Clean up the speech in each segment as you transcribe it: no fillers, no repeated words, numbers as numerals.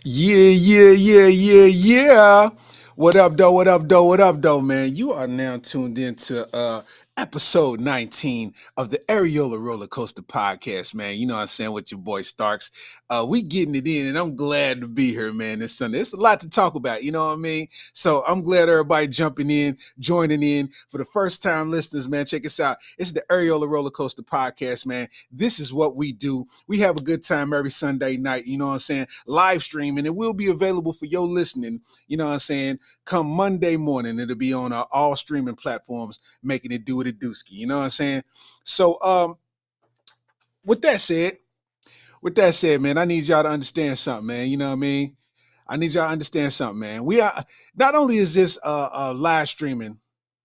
Yeah. What up, though? What up, though, man? You are now tuned into episode 19 of the Areola Rollercoaster podcast, man. You know what I'm saying, with your boy Starks. We getting it in, and I'm glad to be here, man, this Sunday. It's a lot to talk about, you know what I mean? So I'm glad everybody jumping in, joining in. For the first time listeners, man, check us out. It's the Areola Rollercoaster podcast, man. This is what we do. We have a good time every Sunday night, you know what I'm saying? Live stream, and it will be available for your listening, you know what I'm saying? Come Monday morning, it'll be on all streaming platforms, making it do what it dooski. You know what I'm saying? So, with that said, man, I need y'all to understand something, man. You know what I mean? I need y'all to understand something, man. We are not only is this live streaming,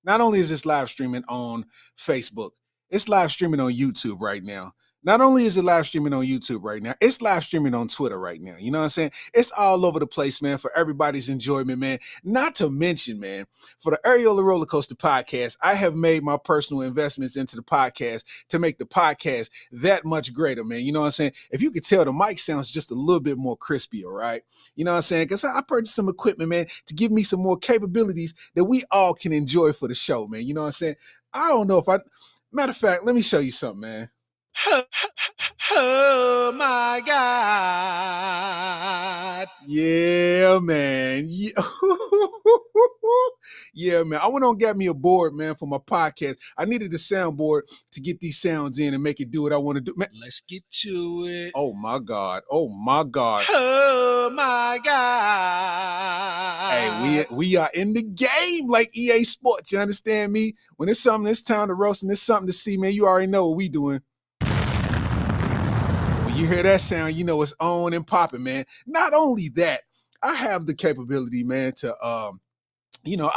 not only is this live streaming on Facebook, it's live streaming on YouTube right now. Not only is it live streaming on YouTube right now, it's live streaming on Twitter right now. You know what I'm saying? It's all over the place, man, for everybody's enjoyment, man. Not to mention, man, for the Areola Rollercoaster podcast, I have made my personal investments into the podcast to make the podcast that much greater, man. You know what I'm saying? If you could tell, the mic sounds just a little bit more crispy, all right? You know what I'm saying? Because I purchased some equipment, man, to give me some more capabilities that we all can enjoy for the show, man. You know what I'm saying? I don't know if matter of fact, let me show you something, man. Oh my God. Yeah, man. Yeah, man. I went on and got me a board, man, for my podcast. I needed a soundboard to get these sounds in and make it do what I want to do. Man, let's get to it. Oh my God. Oh my God. Oh my God. Hey, we are in the game like EA Sports. You understand me? When it's something, it's time to roast, and it's something to see, man. You already know what we doing. When you hear that sound, you know it's on and popping, man. Not only that, I have the capability, man, to I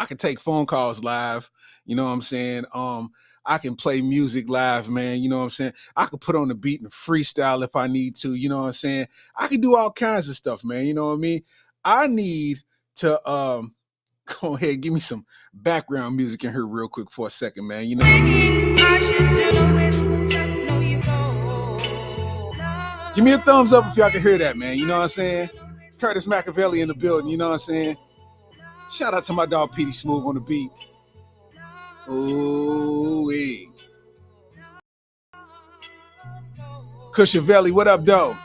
can take phone calls live, you know what I'm saying? I can play music live, man, you know what I'm saying? I can put on the beat and freestyle if I need to, you know what I'm saying? I can do all kinds of stuff, man, you know what I mean? I need to go ahead, give me some background music in here real quick for a second, man. You know what I mean? Give me a thumbs up if y'all can hear that, man. You know what I'm saying? Curtis Machiavelli in the building, you know what I'm saying? Shout out to my dog Petey Smooth on the beat. Ooh-wee. Cushavelli, what up, though?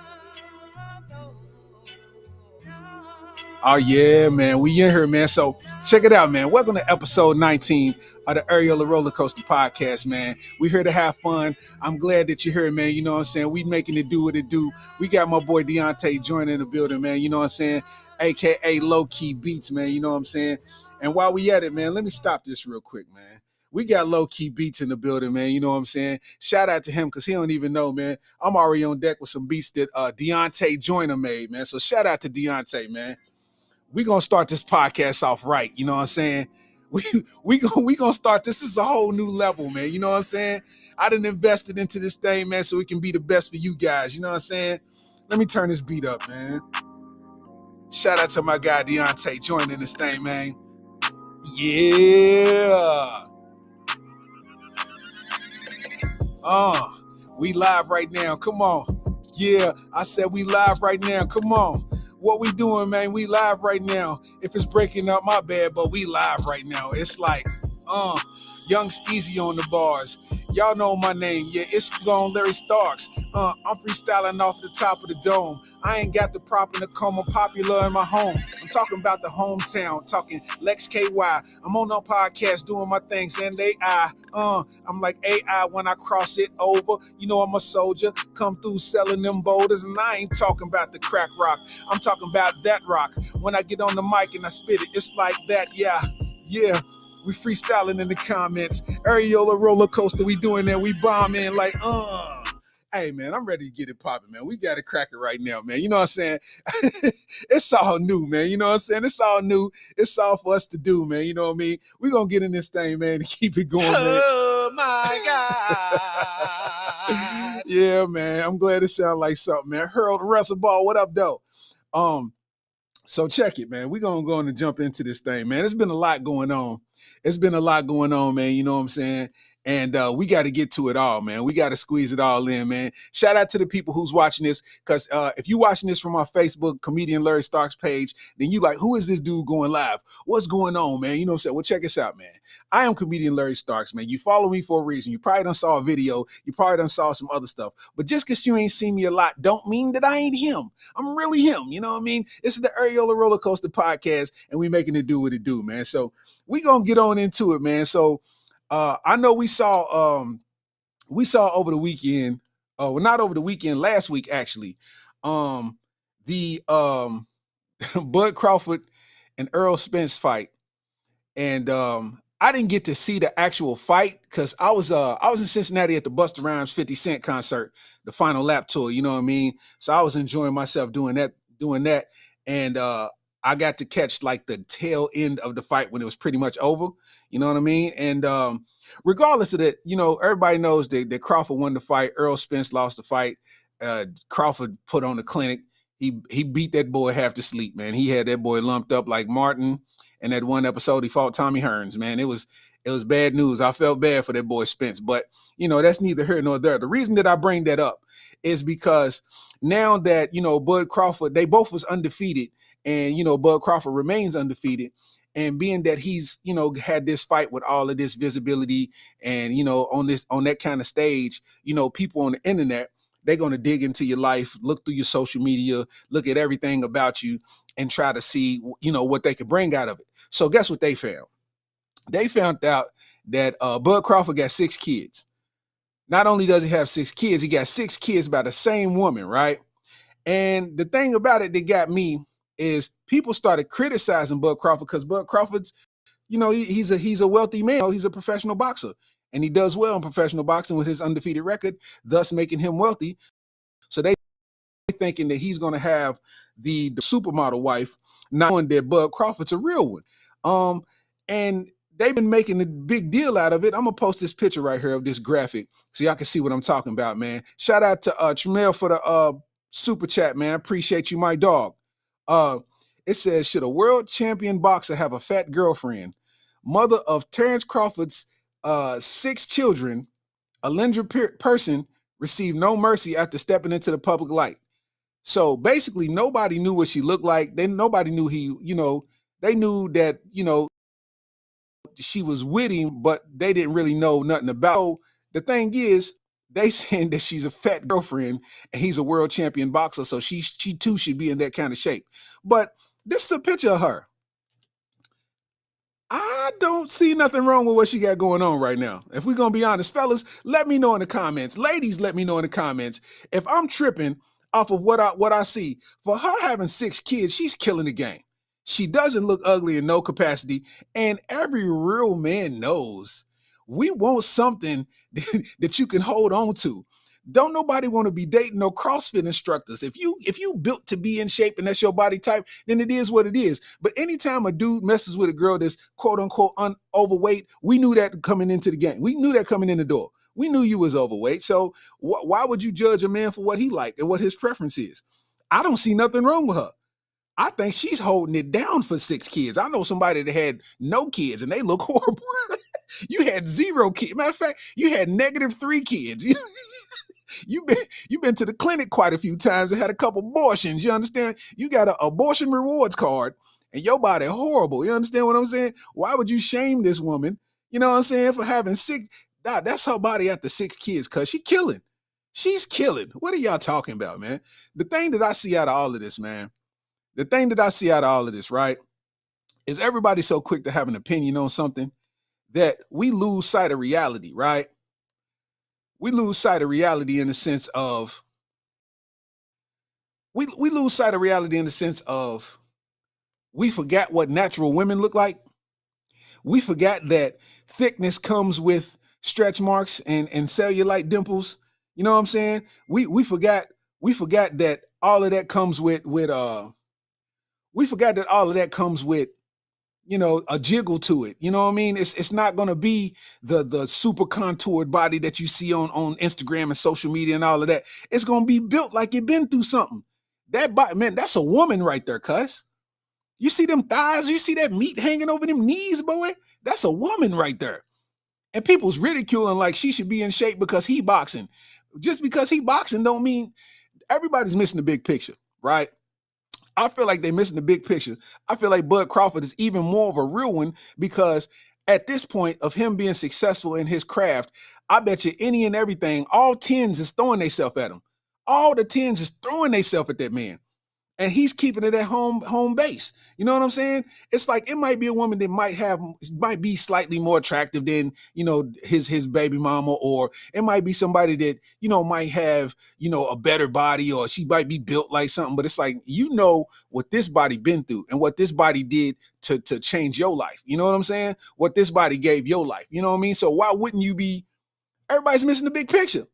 Oh, yeah, man. We in here, man. So check it out, man. Welcome to episode 19 of the Areola Rollercoaster podcast, man. We here to have fun. I'm glad that you're here, man. You know what I'm saying? We making it do what it do. We got my boy Deontay joining in the building, man. You know what I'm saying? AKA Low Key Beats, man. You know what I'm saying? And while we at it, man, let me stop this real quick, man. We got Low Key Beats in the building, man. You know what I'm saying? Shout out to him because he don't even know, man. I'm already on deck with some beats that Deontay Joyner made, man. So shout out to Deontay, man. We gonna start this podcast off right. You know what I'm saying? We gonna start. This is a whole new level, man. You know what I'm saying? I done invested into this thing, man, so it can be the best for you guys. You know what I'm saying? Let me turn this beat up, man. Shout out to my guy Deontay joining this thing, man. Yeah. We live right now. Come on. Yeah, I said we live right now. Come on. What we doing, man? We live right now. If it's breaking up, my bad, but we live right now. It's like, Young Steezy on the bars. Y'all know my name. Yeah, it's gone Larry Starks. I'm freestyling off the top of the dome. I ain't got the prop in the coma, popular in my home. I'm talking about the hometown, talking Lex KY. I'm on a podcast doing my things, and AI. I'm like AI when I cross it over. You know I'm a soldier, come through selling them boulders, and I ain't talking about the crack rock. I'm talking about that rock. When I get on the mic and I spit it, it's like that, yeah. We freestyling in the comments. Areola Rollercoaster, we doing that. We bombing like, Hey, man, I'm ready to get it popping, man. We got to crack it right now, man. You know what I'm saying? It's all new, man. You know what I'm saying? It's all new. It's all for us to do, man. You know what I mean? We're going to get in this thing, man, to keep it going, man. Oh, my God. Yeah, man. I'm glad it sounds like something, man. Harold Wrestleball, what up, though? So check it, man. We're going to go and jump into this thing, man. It's been a lot going on. Man. You know what I'm saying? And we got to get to it all, man. We got to squeeze it all in, man. Shout out to the people who's watching this, because if you're watching this from our Facebook comedian Larry Starks page, then you like, who is this dude going live? What's going on, man? You know what I'm saying? Well, check us out, man. I am comedian Larry Starks, man. You follow me for a reason. You probably done saw a video. You probably done saw some other stuff. But just because you ain't seen me a lot don't mean that I ain't him. I'm really him. You know what I mean? This is the Areola Rollercoaster podcast, and we making it do what it do, man. So we gonna get on into it, man. So I know we saw over the weekend, well, not over the weekend, last week actually, the Bud Crawford and Earl Spence fight. And I didn't get to see the actual fight because I was in Cincinnati at the Busta Rhymes 50 Cent concert, the final lap tour, you know what I mean? So I was enjoying myself doing that. And I got to catch like the tail end of the fight when it was pretty much over, you know what I mean? And regardless of that, you know, everybody knows that Crawford won the fight, Earl Spence lost the fight. Crawford put on the clinic. He beat that boy half to sleep, man. He had that boy lumped up like Martin. And that one episode, he fought Tommy Hearns, man. It was bad news. I felt bad for that boy Spence, but you know, that's neither here nor there. The reason that I bring that up is because now that, you know, Bud Crawford, they both was undefeated, and, you know, Bud Crawford remains undefeated. And being that he's, you know, had this fight with all of this visibility and, you know, on that kind of stage, you know, people on the internet, they're going to dig into your life, look through your social media, look at everything about you, and try to see, you know, what they could bring out of it. So guess what they found? They found out that Bud Crawford got 6 kids. Not only does he have 6 kids, he got 6 kids by the same woman, right? And the thing about it that got me is people started criticizing Bud Crawford because Bud Crawford's, you know, he's a wealthy man. You know, he's a professional boxer, and he does well in professional boxing with his undefeated record, thus making him wealthy. So they thinking that he's going to have the supermodel wife, not knowing that Bud Crawford's a real one. And they've been making a big deal out of it. I'm gonna post this picture right here of this graphic so y'all can see what I'm talking about, man. Shout out to Tremel for the super chat, man. Appreciate you, my dog. It says, should a world champion boxer have a fat girlfriend? Mother of Terrence Crawford's 6 children, Alindra Person, received no mercy after stepping into the public light. So basically, nobody knew what she looked like. Nobody knew they knew that, you know, she was with him, but they didn't really know nothing about her. So the thing is, they saying that she's a fat girlfriend and he's a world champion boxer, so she too should be in that kind of shape. But this is a picture of her. I don't see nothing wrong with what she got going on right now. If we're going to be honest, fellas, let me know in the comments. Ladies, let me know in the comments. If I'm tripping off of what I see, for her having 6 kids, she's killing the game. She doesn't look ugly in no capacity. And every real man knows we want something that you can hold on to. Don't nobody want to be dating no CrossFit instructors. If you built to be in shape and that's your body type, then it is what it is. But anytime a dude messes with a girl that's quote unquote overweight, we knew that coming into the game. We knew that coming in the door. We knew you was overweight. So why would you judge a man for what he liked and what his preference is? I don't see nothing wrong with her. I think she's holding it down for 6 kids. I know somebody that had no kids and they look horrible. You had 0 kids. Matter of fact, you had -3 kids. You've been to the clinic quite a few times and had a couple abortions. You understand? You got an abortion rewards card and your body horrible. You understand what I'm saying? Why would you shame this woman? You know what I'm saying? For having 6, that's her body after 6 kids, cause she's killing. She's killing. What are y'all talking about, man? The thing that I see out of all of this, man, right, is everybody so quick to have an opinion on something that we lose sight of reality, right? We lose sight of reality in the sense of we lose sight of reality in the sense of we forgot what natural women look like. We forgot that thickness comes with stretch marks and cellulite dimples. You know what I'm saying? We forgot that all of that comes with we forgot that all of that comes with, you know, a jiggle to it. You know what I mean? It's not going to be the super contoured body that you see on Instagram and social media and all of that. It's going to be built like you've been through something. That body, man, that's a woman right there, cuz. You see them thighs? You see that meat hanging over them knees, boy? That's a woman right there. And people's ridiculing like she should be in shape because he boxing. Just because he boxing don't mean everybody's missing the big picture, right? I feel like they're missing the big picture. I feel like Bud Crawford is even more of a real one because at this point of him being successful in his craft, I bet you any and everything, all tens is throwing themselves at him. All the tens is throwing themselves at that man. And he's keeping it at home base. You know what I'm saying? It's like it might be a woman that might be slightly more attractive than his baby mama, or it might be somebody that might have a better body, or she might be built like something. But it's like what this body been through and what this body did to change your life. You know what I'm saying? What this body gave your life. You know what I mean? So why wouldn't you be? Everybody's missing the big picture.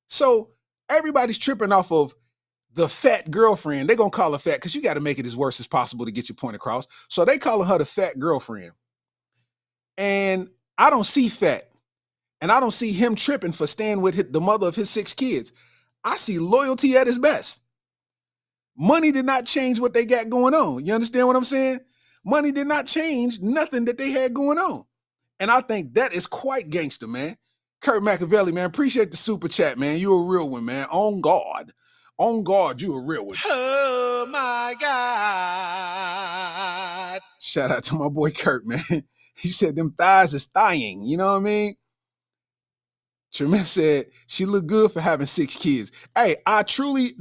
So everybody's tripping off of the fat girlfriend. They're going to call her fat because you got to make it as worse as possible to get your point across. So they calling her the fat girlfriend. And I don't see fat. And I don't see him tripping for staying with the mother of his 6 kids. I see loyalty at its best. Money did not change what they got going on. You understand what I'm saying? Money did not change nothing that they had going on. And I think that is quite gangster, man. Kurt Machiavelli, man, appreciate the super chat, man. You a real one, man. On guard. On guard, you a real one. Oh, my God. Shout out to my boy Kurt, man. He said them thighs is thigh-ing. You know what I mean? Tremem said she looked good for having 6 kids. Hey, I truly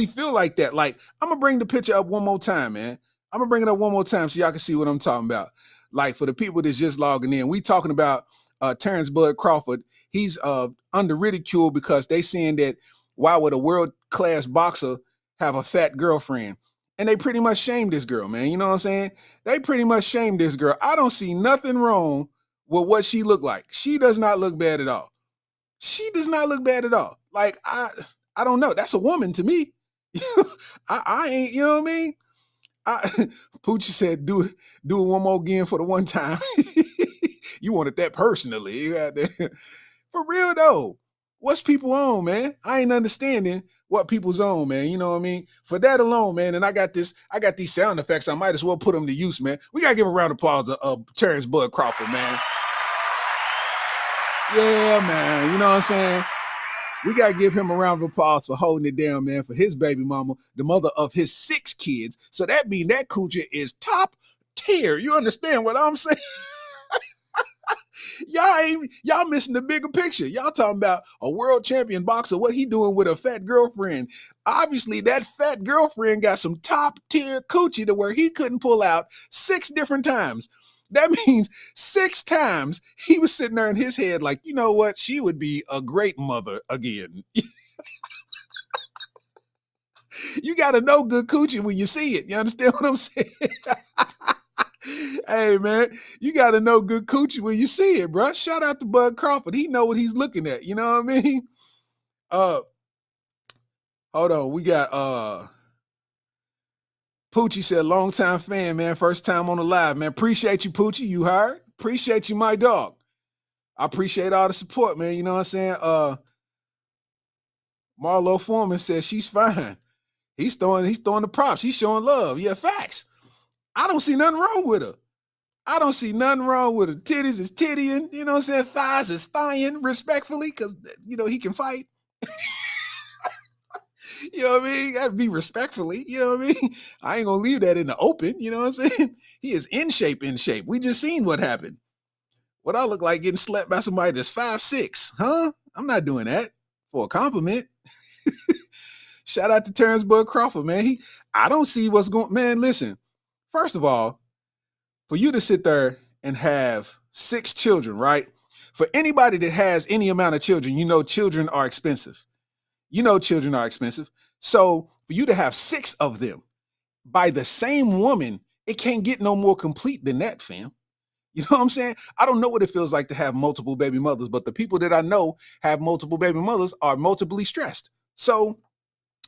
feel like that. Like, I'm going to bring the picture up one more time, man. I'm going to bring it up one more time so y'all can see what I'm talking about. Like, for the people that's just logging in, we talking about Terrence Bud Crawford. He's under ridicule because they saying that why would a world-class boxer have a fat girlfriend? And they pretty much shamed this girl, man. You know what I'm saying? They pretty much shamed this girl. I don't see nothing wrong with what she looked like. She does not look bad at all. She does not look bad at all. Like, I don't know. That's a woman to me. I ain't, you know what I mean? Poochie said, do it one more again for the one time. You wanted that personally. For real though. What's people on, man? I ain't understanding what people's on, man. You know what I mean? For that alone, man, and I got these sound effects. I might as well put them to use, man. We got to give a round of applause to Terrence Bud Crawford, man. Yeah, man. You know what I'm saying? We got to give him a round of applause for holding it down, man, for his baby mama, the mother of his 6 kids. So that means that coochie is top tier. You understand what I'm saying? Y'all missing the bigger picture. Y'all talking about a world champion boxer, what he doing with a fat girlfriend. Obviously, that fat girlfriend got some top tier coochie to where he couldn't pull out 6 different times. That means 6 times he was sitting there in his head like, you know what? She would be a great mother again. You got to know good coochie when you see it. You understand what I'm saying? Hey, man, you got to know good coochie when you see it, bro. Shout out to Bud Crawford. He know what he's looking at. You know what I mean? Hold on. We got Poochie said, long time fan, man. First time on the live, man. Appreciate you, Poochie. You heard? Appreciate you, my dog. I appreciate all the support, man. You know what I'm saying? Marlo Foreman says she's fine. He's throwing the props. He's showing love. Yeah, facts. I don't see nothing wrong with her. I don't see nothing wrong with her. Titties is tittying. You know what I'm saying? Thighs is thigh-ing, respectfully, because, he can fight. You know what I mean? Gotta be respectfully. You know what I mean? I ain't gonna leave that in the open. You know what I'm saying? He is in shape. We just seen what happened. What I look like getting slapped by somebody that's 5'6", huh? I'm not doing that for a compliment. Shout out to Terrence Bud Crawford, man. I don't see what's going. Man, listen. First of all, for you to sit there and have 6 children, right? For anybody that has any amount of children, children are expensive. Children are expensive. So for you to have 6 of them by the same woman, it can't get no more complete than that, fam. You know what I'm saying? I don't know what it feels like to have multiple baby mothers, but the people that I know have multiple baby mothers are multiply stressed. So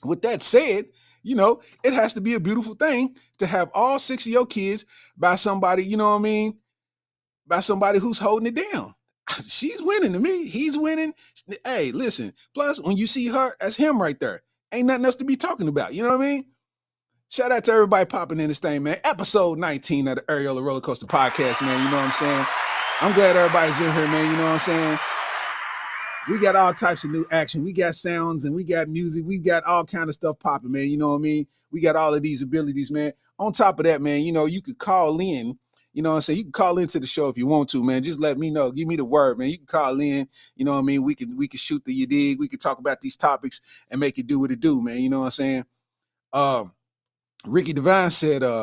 with that said, it has to be a beautiful thing to have all 6 of your kids by somebody, you know what I mean? By somebody who's holding it down. She's winning to me. He's winning. Hey, listen. Plus, when you see her, that's him right there. Ain't nothing else to be talking about. You know what I mean? Shout out to everybody popping in this thing, man. Episode 19 of the Areola Rollercoaster podcast, man. You know what I'm saying? I'm glad everybody's in here, man. You know what I'm saying? We got all types of new action. We got sounds and we got music. We got all kind of stuff popping, man. You know what I mean? We got all of these abilities, man. On top of that, man, you know, you could call in. You know what I'm saying? You can call into the show if you want to, man. Just let me know. Give me the word, man. You can call in. You know what I mean? We can shoot the you dig. We can talk about these topics and make it do what it do, man. You know what I'm saying? Um, Ricky Devine said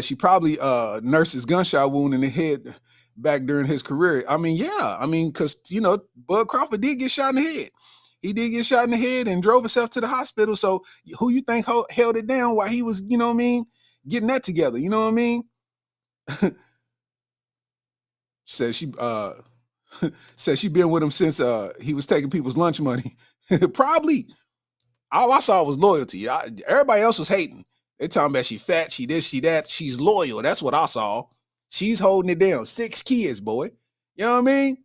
she probably nursed his gunshot wound in the head back during his career. I mean, yeah. I mean, because, you know, Bud Crawford did get shot in the head. He did get shot in the head and drove himself to the hospital. So who you think held it down while he was, you know what I mean, getting that together? You know what I mean? Said she said she been with him since he was taking people's lunch money. Probably. All I saw was loyalty. Everybody else was hating. They talking about she fat, she this, she that. She's loyal. That's what I saw. She's holding it down. 6 kids, boy. You know what I mean?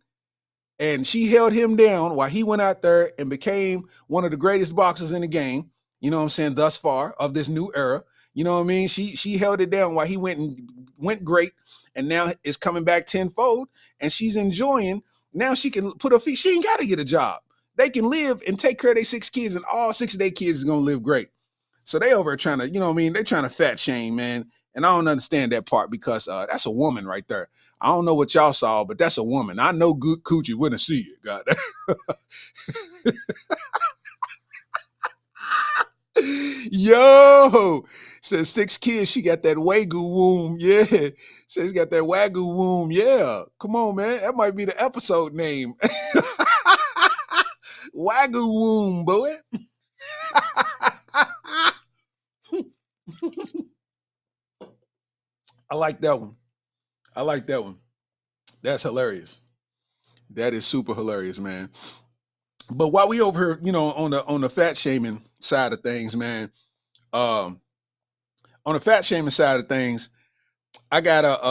And she held him down while he went out there and became one of the greatest boxers in the game. You know what I'm saying? Thus far of this new era. You know what I mean? She held it down while he went great, and now is coming back tenfold. And she's enjoying. Now she can put her feet. She ain't got to get a job. They can live and take care of their 6 kids, and all 6 of their kids is gonna live great. So they over trying to, you know what I mean? They're trying to fat shame, man. And I don't understand that part because that's a woman right there. I don't know what y'all saw, but that's a woman. I know good coochie wouldn't see it. God. Yo, says 6 kids. She got that wagyu womb. Yeah. Says she got that wagyu womb. Yeah. Come on, man. That might be the episode name. Wagyu womb, boy. I like that one. I like that one. That's hilarious. That is super hilarious, man. But while we over here, you know, on the fat shaming side of things, man, um, on the fat shaming side of things, I got a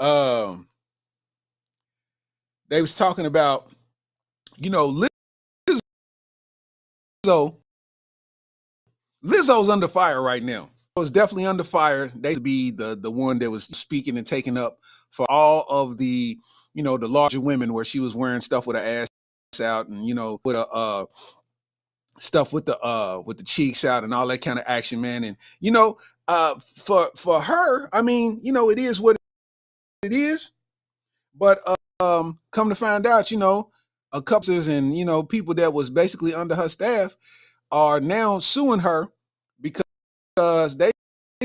um they was talking about, you know, Lizzo. Lizzo's under fire right now. It was definitely under fire. They would be the one that was speaking and taking up for all of the, you know, the larger women where she was wearing stuff with her ass out and, you know, with a stuff with the cheeks out and all that kind of action, man. And you know, for her, I mean, you know, it is what it is. But come to find out, you know, a couple and, you know, people that was basically under her staff are now suing her because they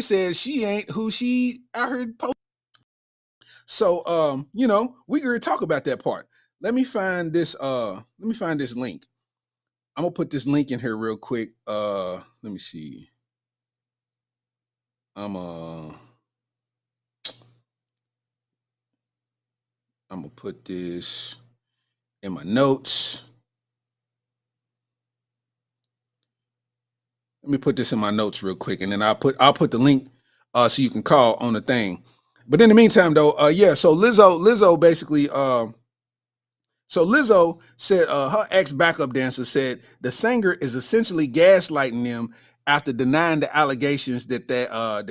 said she ain't who she I heard post. So you know, we gonna talk about that part. Let me find this link. I'm gonna put this link in here real quick. Let me see. I'm uh I'm gonna put this in my notes. Let me put this in my notes real quick, and then I'll put the link so you can call on the thing. But in the meantime, though, yeah. So Lizzo basically so Lizzo said her ex backup dancer said the singer is essentially gaslighting them after denying the allegations that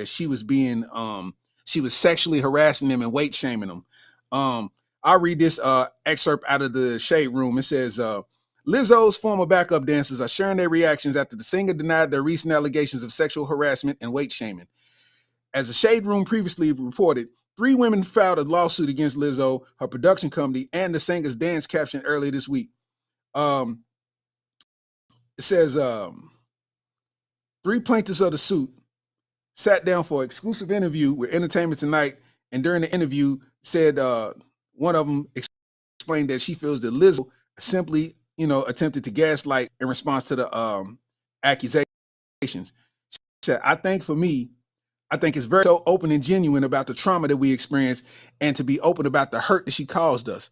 she was sexually harassing them and weight shaming them. I'll read this excerpt out of the Shade Room. It says Lizzo's former backup dancers are sharing their reactions after the singer denied their recent allegations of sexual harassment and weight shaming. As the Shade Room previously reported, 3 women filed a lawsuit against Lizzo, her production company, and the singer's dance caption earlier this week. Um, it says 3 plaintiffs of the suit sat down for an exclusive interview with Entertainment Tonight, and during the interview, said one of them explained that she feels that Lizzo simply, you know, attempted to gaslight in response to the accusations. She said, I think it's very so open and genuine about the trauma that we experienced and to be open about the hurt that she caused us.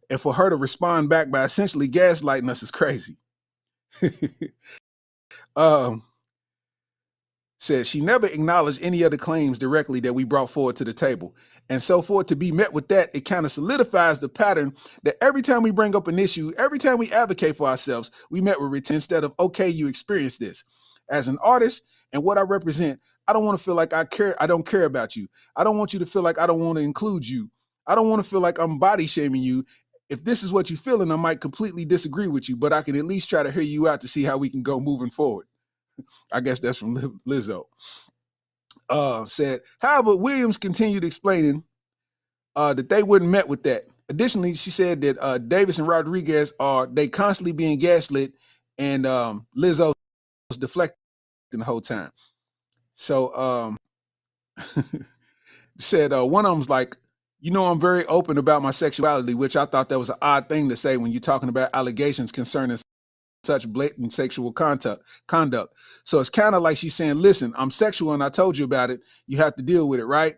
And for her to respond back by essentially gaslighting us is crazy. um, Says she never acknowledged any of the claims directly that we brought forward to the table. And so for it to be met with that, it kind of solidifies the pattern that every time we bring up an issue, every time we advocate for ourselves, we met with retention instead of, okay, you experienced this. as an artist and what I represent, I don't want to feel like I don't care about you. I don't want you to feel like I don't want to include you. I don't want to feel like I'm body shaming you. If this is what you're feeling, I might completely disagree with you, but I can at least try to hear you out to see how we can go moving forward. I guess that's from Lizzo. Said, however, Williams continued explaining that they wouldn't met with that. Additionally, she said that Davis and Rodriguez they constantly being gaslit, and Lizzo was deflecting the whole time. So said one of them's like, I'm very open about my sexuality, which I thought that was an odd thing to say when you're talking about allegations concerning such blatant sexual conduct. So it's kind of like she's saying, listen, I'm sexual and I told you about it. You have to deal with it, right?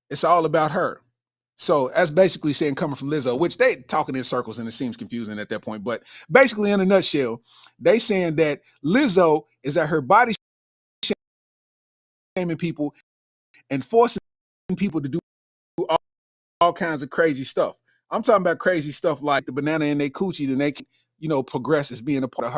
It's all about her. So that's basically saying coming from Lizzo, which they talking in circles and it seems confusing at that point. But basically, in a nutshell, they saying that Lizzo is at her body shaming people and forcing people to do all kinds of crazy stuff. I'm talking about crazy stuff like the banana in their coochie, then they can, progress as being a part of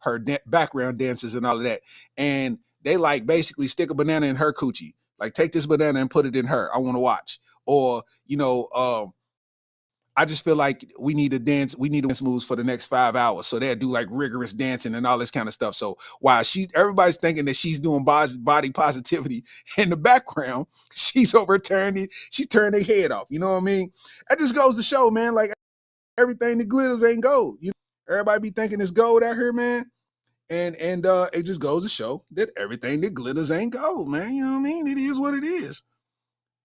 her background dances and all of that. And they like basically stick a banana in her coochie. Like, take this banana and put it in her. I want to watch. Or, I just feel like we need to dance moves for the next 5 hours. So they'll do like rigorous dancing and all this kind of stuff. So while everybody's thinking that she's doing body positivity in the background, she's over she turned their head off. You know what I mean? That just goes to show, man, like everything that glitters ain't gold. Everybody be thinking it's gold out here, man. And it just goes to show that everything that glitters ain't gold, man. You know what I mean? It is what it is.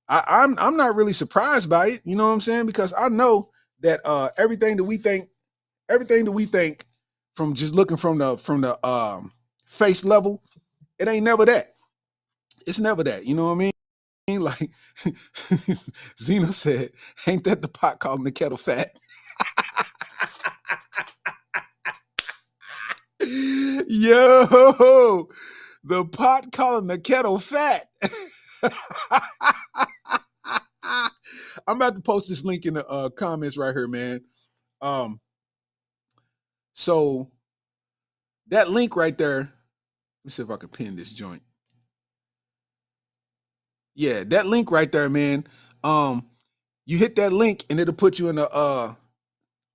I'm not really surprised by it, you know what I'm saying? Because I know that everything that we think from just looking from the face level, it ain't never that. It's never that, you know what I mean? Like Zeno said, ain't that the pot calling the kettle fat? Yo, the pot calling the kettle fat. I'm about to post this link in the comments right here, man. So that link right there, let me see if I can pin this joint. Yeah, that link right there, man. You hit that link and it'll put you in the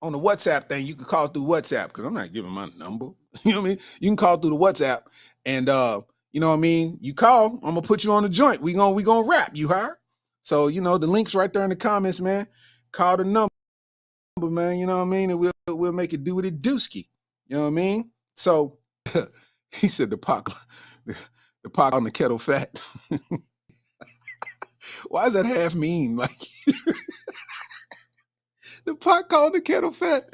on the WhatsApp thing. You can call through WhatsApp because I'm not giving my number. You know what I mean? You can call through the WhatsApp and you know what I mean? You call, I'm gonna put you on the joint. We gonna rap, you heard? So, the link's right there in the comments, man. Call the number, man, you know what I mean? And we'll make it do what it dooski. You know what I mean? So he said the pot on the kettle fat. Why does that half mean? Like the pot called the kettle fat.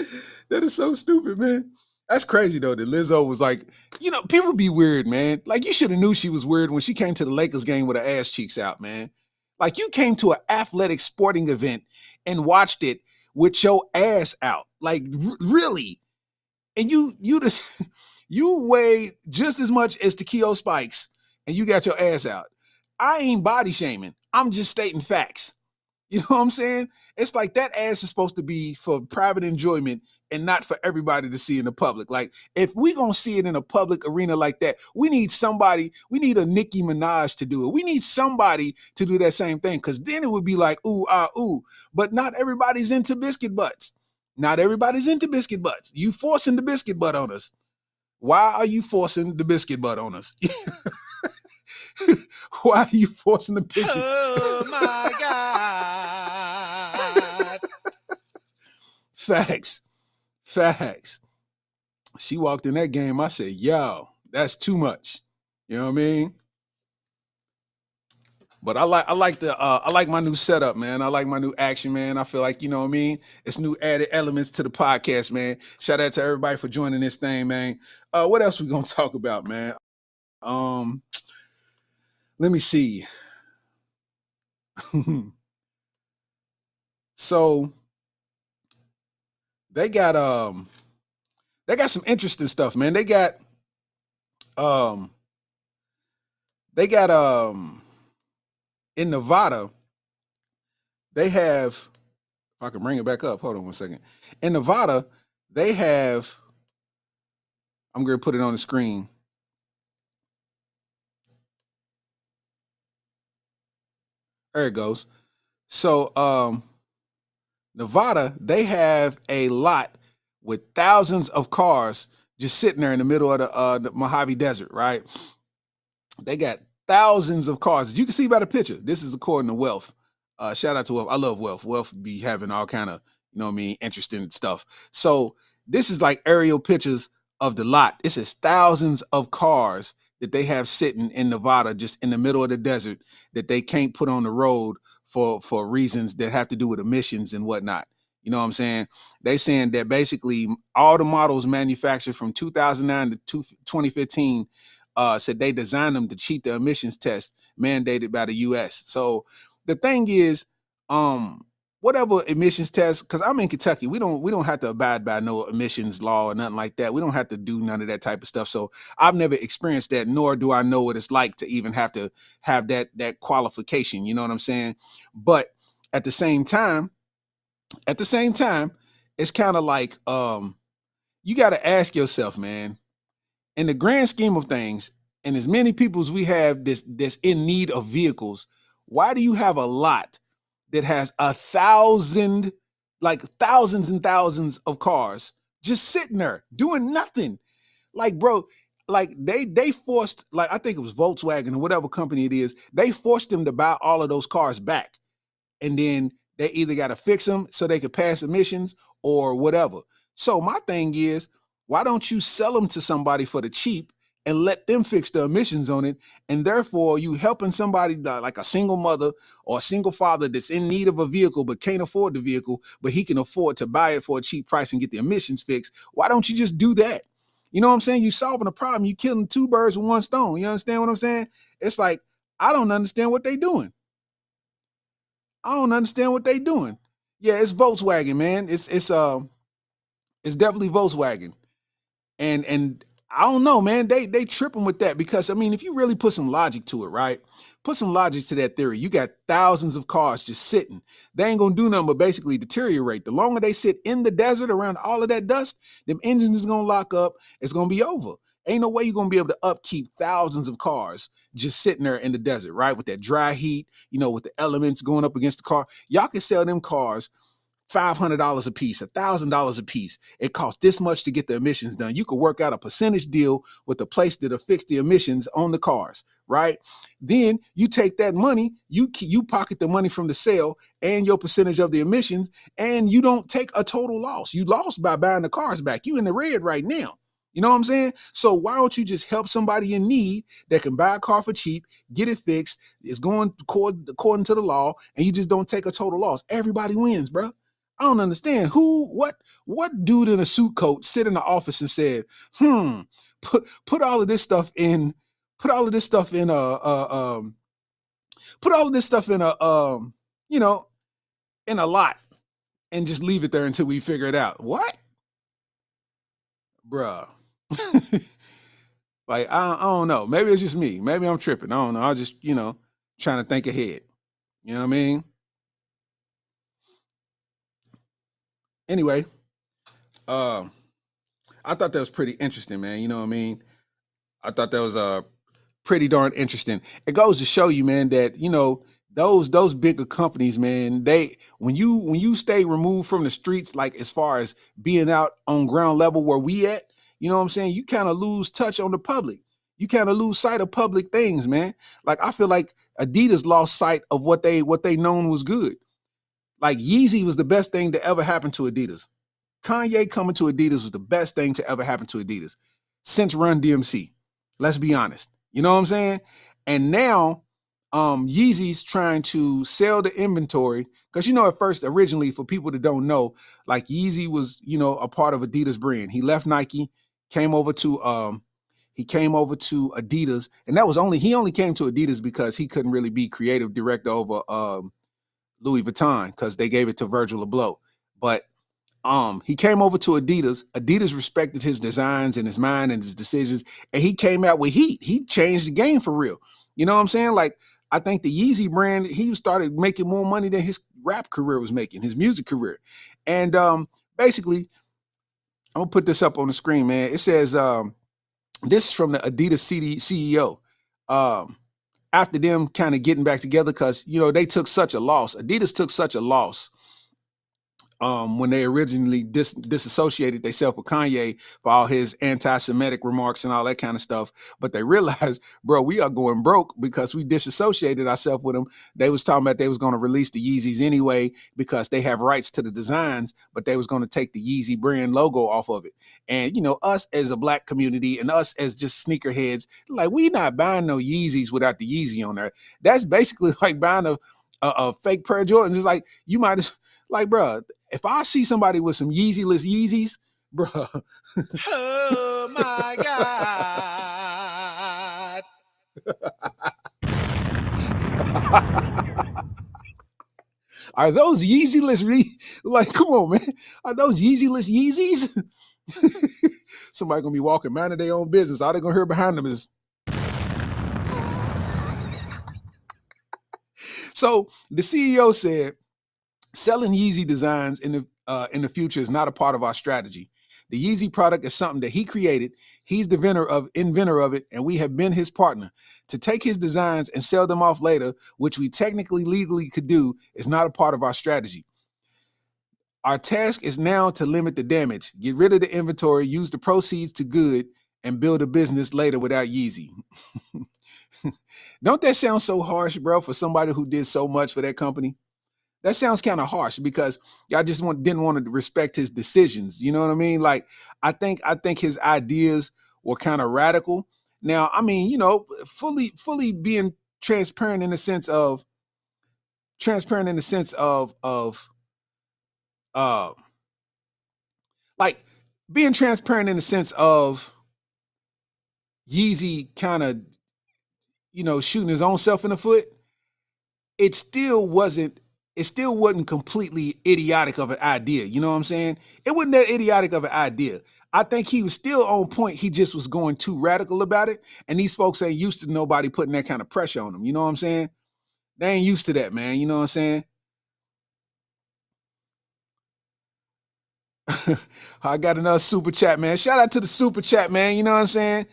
That is so stupid, man. That's crazy though. That Lizzo was like, people be weird, man. Like you should have knew she was weird when she came to the Lakers game with her ass cheeks out, man. Like you came to an athletic sporting event and watched it with your ass out. Like really. And you just you weigh just as much as Takeo Spikes and you got your ass out. I ain't body shaming. I'm just stating facts. You know what I'm saying? It's like that ass is supposed to be for private enjoyment and not for everybody to see in the public. Like, if we gonna see it in a public arena like that, we need a Nicki Minaj to do it. We need somebody to do that same thing, because then it would be like, ooh, ah, ooh. But not everybody's into biscuit butts. Not everybody's into biscuit butts. You forcing the biscuit butt on us. Why are you forcing the biscuit butt on us? Why are you forcing the biscuit? Oh my God. Facts. She walked in that game. I said, yo, that's too much. You know what I mean? But I like my new setup, man. I like my new action, man. I feel like, you know what I mean? It's new added elements to the podcast, man. Shout out to everybody for joining this thing, man. What else we gonna talk about, man? Let me see. So they got some interesting stuff, man. They got in Nevada, they have, if I can bring it back up, hold on 1 second. In Nevada, they have, I'm going to put it on the screen. There it goes. So Nevada, they have a lot with thousands of cars just sitting there in the middle of the Mojave Desert, right? They got thousands of cars. As you can see by the picture, this is according to Wealth. Shout out to Wealth. I love Wealth. Wealth be having all kind of, you know what I mean, interesting stuff. So this is like aerial pictures of the lot. This is thousands of cars that they have sitting in Nevada, just in the middle of the desert, that they can't put on the road for reasons that have to do with emissions and whatnot. You know what I'm saying? They saying that basically all the models manufactured from 2009 to 2015 said they designed them to cheat the emissions test mandated by the U.S. So the thing is, whatever emissions test, because I'm in Kentucky, we don't have to abide by no emissions law or nothing like that. We don't have to do none of that type of stuff. So I've never experienced that, nor do I know what it's like to even have to have that qualification. You know what I'm saying? But at the same time, it's kind of like you got to ask yourself, man, in the grand scheme of things, and as many people as we have this in need of vehicles, why do you have a lot that has 1,000, like thousands and thousands of cars just sitting there doing nothing? Like, bro, like they forced, like I think it was Volkswagen or whatever company it is, they forced them to buy all of those cars back, and then they either got to fix them so they could pass emissions or whatever. So my thing is, why don't you sell them to somebody for the cheap and let them fix the emissions on it? And therefore, you helping somebody like a single mother or a single father that's in need of a vehicle but can't afford the vehicle, but he can afford to buy it for a cheap price and get the emissions fixed. Why don't you just do that? You know what I'm saying? You solving a problem. You killing two birds with one stone. You understand what I'm saying? It's like, I don't understand what they doing. I don't understand what they doing. Yeah, it's Volkswagen, man. It's definitely Volkswagen. And I don't know, man. They tripping with that because I mean, if you really put some logic to it, right? Put some logic to that theory. You got thousands of cars just sitting. They ain't gonna do nothing but basically deteriorate. The longer they sit in the desert around all of that dust, them engines is gonna lock up. It's gonna be over. Ain't no way you're gonna be able to upkeep thousands of cars just sitting there in the desert, right? With that dry heat, with the elements going up against the car. Y'all can sell them cars $500 a piece, $1,000 a piece. It costs this much to get the emissions done. You could work out a percentage deal with the place that'll fix the emissions on the cars, right? Then you take that money, you pocket the money from the sale and your percentage of the emissions, and you don't take a total loss. You lost by buying the cars back. You in the red right now. You know what I'm saying? So why don't you just help somebody in need that can buy a car for cheap, get it fixed, it's going according to the law, and you just don't take a total loss. Everybody wins, bro. I don't understand what dude in a suit coat sit in the office and said, put all of this stuff in, put all of this stuff in put all of this stuff in you know, in a lot and just leave it there until we figure it out. What? Bruh. Like, I don't know. Maybe it's just me. Maybe I'm tripping. I don't know. I just, trying to think ahead. You know what I mean? Anyway, um, I thought that was pretty interesting, man. You know what I mean? I thought that was pretty darn interesting. It goes to show you, man, that those bigger companies, man, they when you stay removed from the streets, like as far as being out on ground level where we at, you know what I'm saying? You kind of lose touch on the public. You kind of lose sight of public things, man. Like I feel like Adidas lost sight of what they known was good. Like Yeezy was the best thing to ever happen to Adidas. Kanye coming to Adidas was the best thing to ever happen to Adidas since Run DMC. Let's be honest. You know what I'm saying? And now Yeezy's trying to sell the inventory because at first, originally, for people that don't know, like Yeezy was, a part of Adidas brand. He left Nike, came over to Adidas, and he only came to Adidas because he couldn't really be creative director over Louis Vuitton because they gave it to Virgil Abloh. But he came over to Adidas. Adidas respected his designs and his mind and his decisions, and he came out with heat. He changed the game for real. You know what I'm saying? Like, I think the Yeezy brand, he started making more money than his rap career was making, his music career. And basically, I'm gonna put this up on the screen, man. It says this is from the Adidas CEO. Um, after them kind of getting back together, because they took such a loss. Adidas took such a loss when they originally disassociated themselves with Kanye for all his anti-Semitic remarks and all that kind of stuff. But they realized, bro, we are going broke because we disassociated ourselves with them. They was talking about they was going to release the Yeezys anyway because they have rights to the designs, but they was going to take the Yeezy brand logo off of it. And us as a black community and us as just sneakerheads, like, we not buying no Yeezys without the Yeezy on there. That's basically like buying a fake pair of Jordans. It's like, you might as like, bro, if I see somebody with some Yeezyless Yeezys, bro. Oh my God. Are those Yeezyless? Like, come on, man. Are those Yeezyless Yeezys? Somebody gonna be walking, minding their own business. All they gonna hear behind them is. So the CEO said, selling Yeezy designs in the future is not a part of our strategy. The Yeezy product is something that he created. He's the inventor of it, and we have been his partner. To take his designs and sell them off later, which we technically legally could do, is not a part of our strategy. Our task is now to limit the damage, get rid of the inventory, use the proceeds to good, and build a business later without Yeezy. Don't that sound so harsh, bro, for somebody who did so much for that company? That sounds kind of harsh because y'all just didn't want to respect his decisions. You know what I mean? Like, I think his ideas were kind of radical. Now, I mean, fully being transparent in the sense of uh like being transparent in the sense of Yeezy kind of shooting his own self in the foot. It still wasn't completely idiotic of an idea. You know what I'm saying? It wasn't that idiotic of an idea. I think he was still on point. He just was going too radical about it. And these folks ain't used to nobody putting that kind of pressure on them. You know what I'm saying? They ain't used to that, man. You know what I'm saying? I got another super chat, man. Shout out to the super chat, man. You know what I'm saying?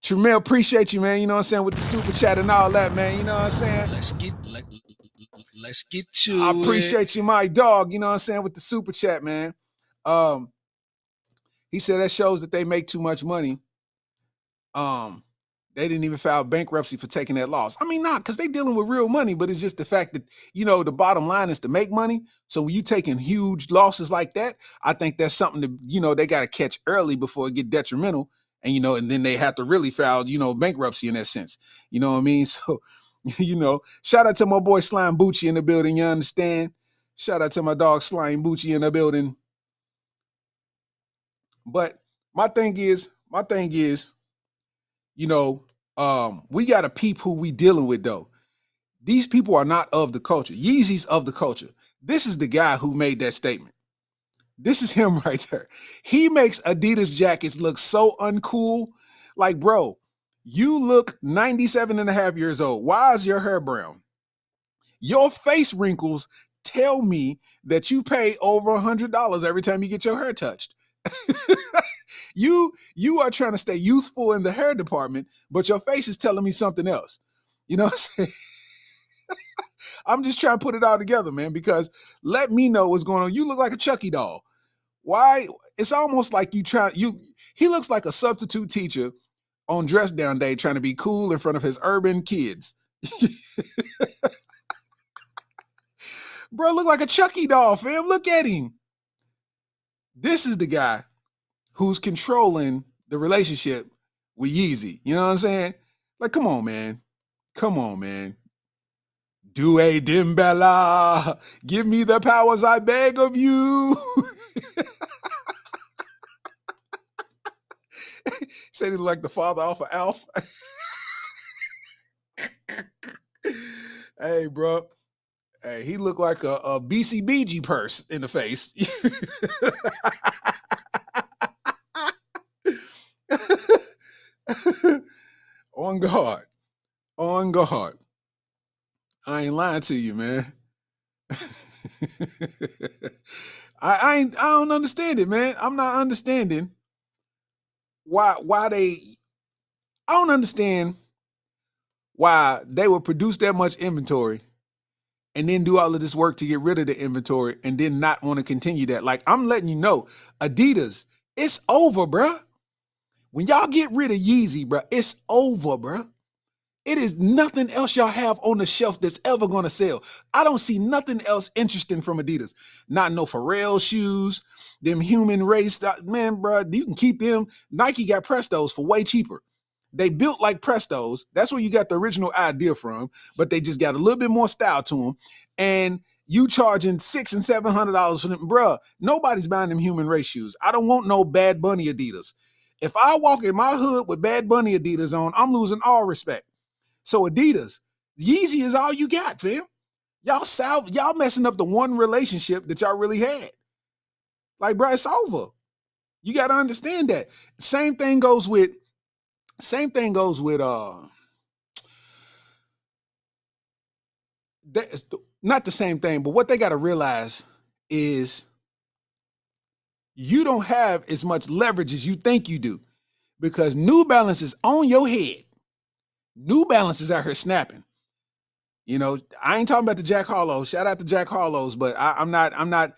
Tremel, appreciate you, man. You know what I'm saying? With the super chat and all that, man. You know what I'm saying? Let's get to I appreciate you, my dog. You know what I'm saying? With the super chat, man. He said that shows that they make too much money. They didn't even file bankruptcy for taking that loss. I mean, not because they dealing with real money, but it's just the fact that, the bottom line is to make money. So when you taking huge losses like that, I think that's something that, they got to catch early before it get detrimental. And, and then they have to really file, bankruptcy in that sense. You know what I mean? So, shout out to my boy Slime Bucci in the building. You understand? Shout out to my dog Slime Bucci in the building. But my thing is, we got to peep who we dealing with, though. These people are not of the culture. Yeezy's of the culture. This is the guy who made that statement. This is him right there. He makes Adidas jackets look so uncool. Like, bro, you look 97 and a half years old. Why is your hair brown? Your face wrinkles tell me that you pay over $100 every time you get your hair touched. You are trying to stay youthful in the hair department, but your face is telling me something else. You know what I'm saying? I'm just trying to put it all together, man, because let me know what's going on. You look like a Chucky doll. Why? It's almost like he looks like a substitute teacher on dress down day trying to be cool in front of his urban kids. Bro, look like a Chucky doll, fam. Look at him. This is the guy who's controlling the relationship with Yeezy. You know what I'm saying? Like, come on, man. Come on, man. Do a Dimbella. Give me the powers I beg of you. Said he like the father off of Alf. Hey, bro. Hey, he looked like a BCBG purse in the face. On guard. On guard. I ain't lying to you, man. I don't understand it, man. I'm not understanding why they I don't understand why they would produce that much inventory and then do all of this work to get rid of the inventory and then not want to continue that. Like, I'm letting you know, Adidas, it's over, bruh. When y'all get rid of Yeezy, bruh, it's over, bruh. It is nothing else y'all have on the shelf that's ever going to sell. I don't see nothing else interesting from Adidas. Not no Pharrell shoes, them human race. Man, bro, you can keep them. Nike got Prestos for way cheaper. They built like Prestos. That's where you got the original idea from, but they just got a little bit more style to them. And you charging $600 and $700 for them, bruh. Nobody's buying them human race shoes. I don't want no Bad Bunny Adidas. If I walk in my hood with Bad Bunny Adidas on, I'm losing all respect. So Adidas, Yeezy is all you got, fam. Y'all messing up the one relationship that y'all really had. Like, bro, it's over. You got to understand that. Same thing goes with not the same thing, but what they got to realize is you don't have as much leverage as you think you do, because New Balance is on your head. New Balance is out here snapping. You know, I ain't talking about the Jack Harlow. Shout out to Jack Harlow's, but I'm not. I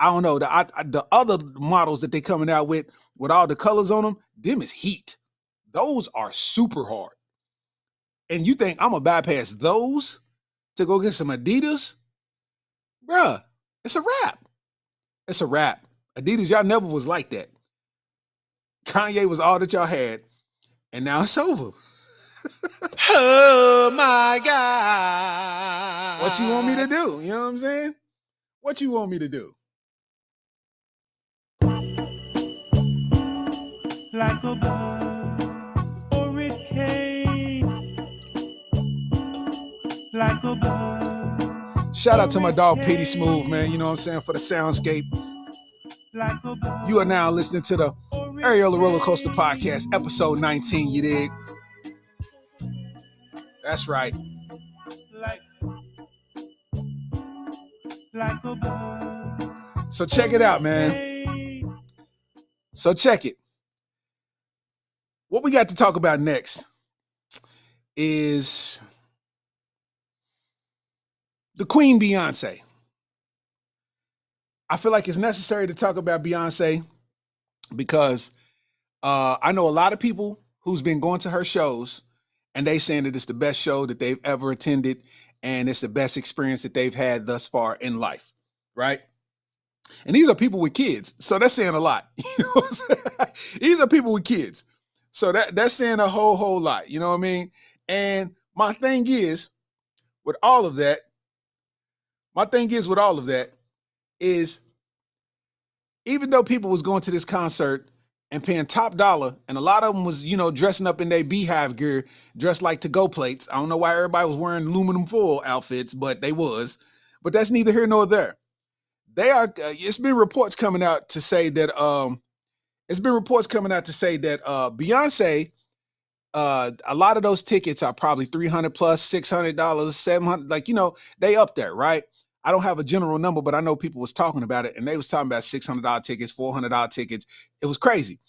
don't know the other models that they coming out with all the colors on them is heat. Those are super hard. And you think I'm gonna bypass those to go get some Adidas? Bruh, it's a wrap. It's a wrap. Adidas, y'all never was like that. Kanye was all that y'all had, and now it's over. Oh my God. What you want me to do? You know what I'm saying? What you want me to do? Like a hurricane, like a Shout out to my dog Petey Smooth, man. You know what I'm saying? For the soundscape. like You are now listening to the Areola Rollercoaster Podcast, episode 19, you dig? That's right. like a So check it out, man. So check it. What we got to talk about next is the Queen Beyonce. I feel like it's necessary to talk about Beyonce because I know a lot of people who's been going to her shows and they saying that it's the best show that they've ever attended and it's the best experience that they've had thus far in life, right? And these are people with kids, so that's saying a lot. You know what I'm saying? These are people with kids, so that's saying a whole lot. You know what I mean? And my thing is with all of that is even though people was going to this concert and paying top dollar, and a lot of them was, you know, dressing up in their beehive gear, dressed like to-go plates. I don't know why everybody was wearing aluminum foil outfits, but they was. But that's neither here nor there. They are. It's been reports coming out to say that. Beyonce. A lot of those tickets are probably $300 plus, $600, $700. Like, you know, they up there, right? I don't have a general number, but I know people was talking about it, and they was talking about $600 tickets, $400 tickets. It was crazy.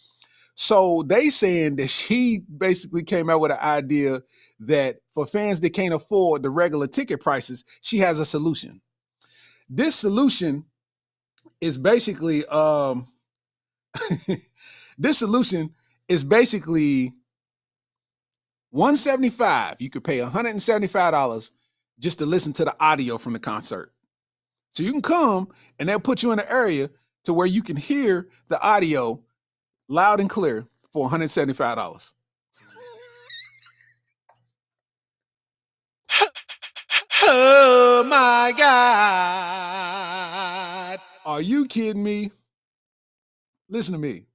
So they saying that she basically came out with an idea that for fans that can't afford the regular ticket prices, she has a solution. This solution is basically this solution is basically $175. You could pay $175 just to listen to the audio from the concert. So you can come and they'll put you in an area to where you can hear the audio loud and clear for $175. Oh my God. Are you kidding me? Listen to me.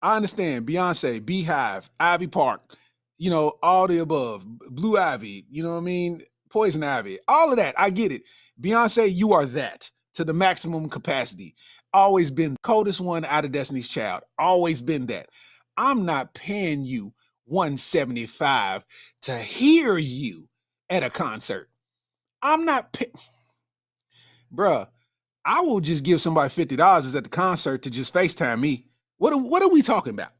I understand Beyonce, Beehive, Ivy Park, you know, all the above, Blue Ivy, you know what I mean? Poison Ivy, all of that. I get it. Beyonce, you are that to the maximum capacity. Always been the coldest one out of Destiny's Child. Always been that. I'm not paying you $175 to hear you at a concert. I'm not bruh. I will just give somebody $50 at the concert to just FaceTime me. What are we talking about?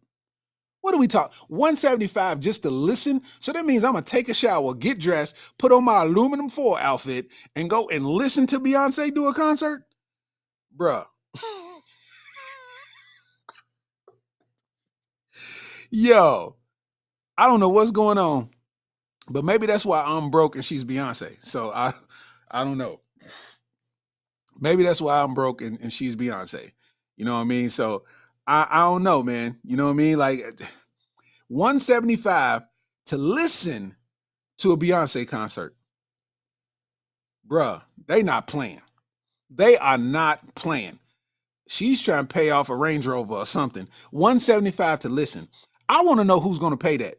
What do we talk? 175 just to listen. So that means I'm gonna take a shower, get dressed, put on my aluminum foil outfit, and go and listen to Beyonce do a concert, bruh. Yo, I don't know what's going on, but maybe that's why I'm broke and she's Beyonce. So I don't know. Maybe that's why I'm broke and she's Beyonce. You know what I mean? So I don't know, man. You know what I mean? Like 175 to listen to a Beyonce concert. Bruh, they not playing. They are not playing. She's trying to pay off a Range Rover or something. 175 to listen. I want to know who's going to pay that.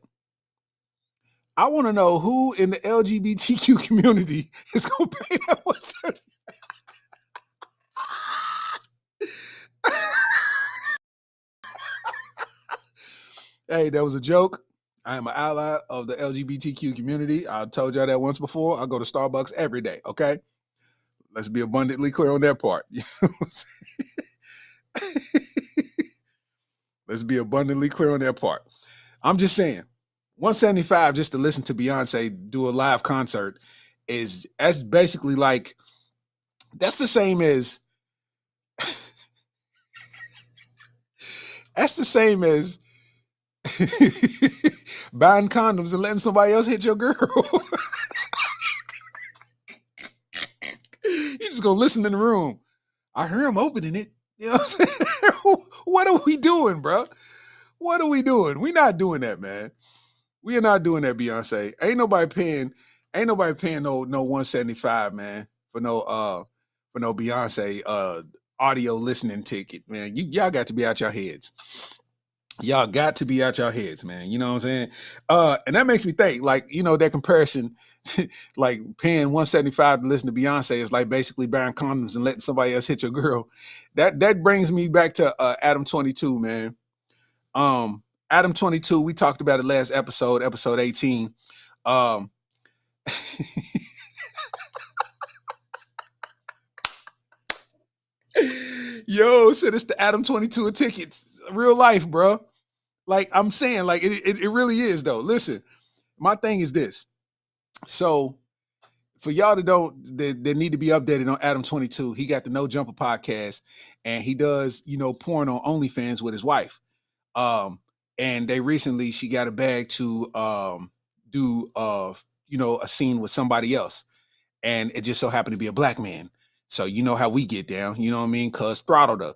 I want to know who in the LGBTQ community is going to pay that 175. Hey, that was a joke. I am an ally of the LGBTQ community. I told y'all that once before. I go to Starbucks every day, okay? Let's be abundantly clear on that part. You know what I'm saying? Let's be abundantly clear on that part. I'm just saying, 175 just to listen to Beyonce do a live concert that's basically like, that's the same as that's the same as buying condoms and letting somebody else hit your girl. You just gonna listen in the room. I heard him opening it. You know what I'm saying? What are we doing, bro? What are we doing? We not doing that, man. We are not doing that, Beyonce. Ain't nobody paying no 175, man, for no Beyonce audio listening ticket, man. Y'all got to be out your heads. Y'all got to be out your heads, man. You know what I'm saying? And that makes me think, like, you know, that comparison, like paying 175 to listen to Beyonce is like basically buying condoms and letting somebody else hit your girl. That brings me back to Adam 22, man. Adam 22, we talked about it last episode 18. Yo, said it's the Adam 22 of tickets. Real life, bro. Like I'm saying, like it really is though. Listen, my thing is this. So for y'all that need to be updated on Adam 22, he got the No Jumper podcast, and he does, you know, porn on OnlyFans with his wife. And she got a bag to do you know, a scene with somebody else. And it just so happened to be a black man. So you know how we get down, you know what I mean? Cuz throttled her.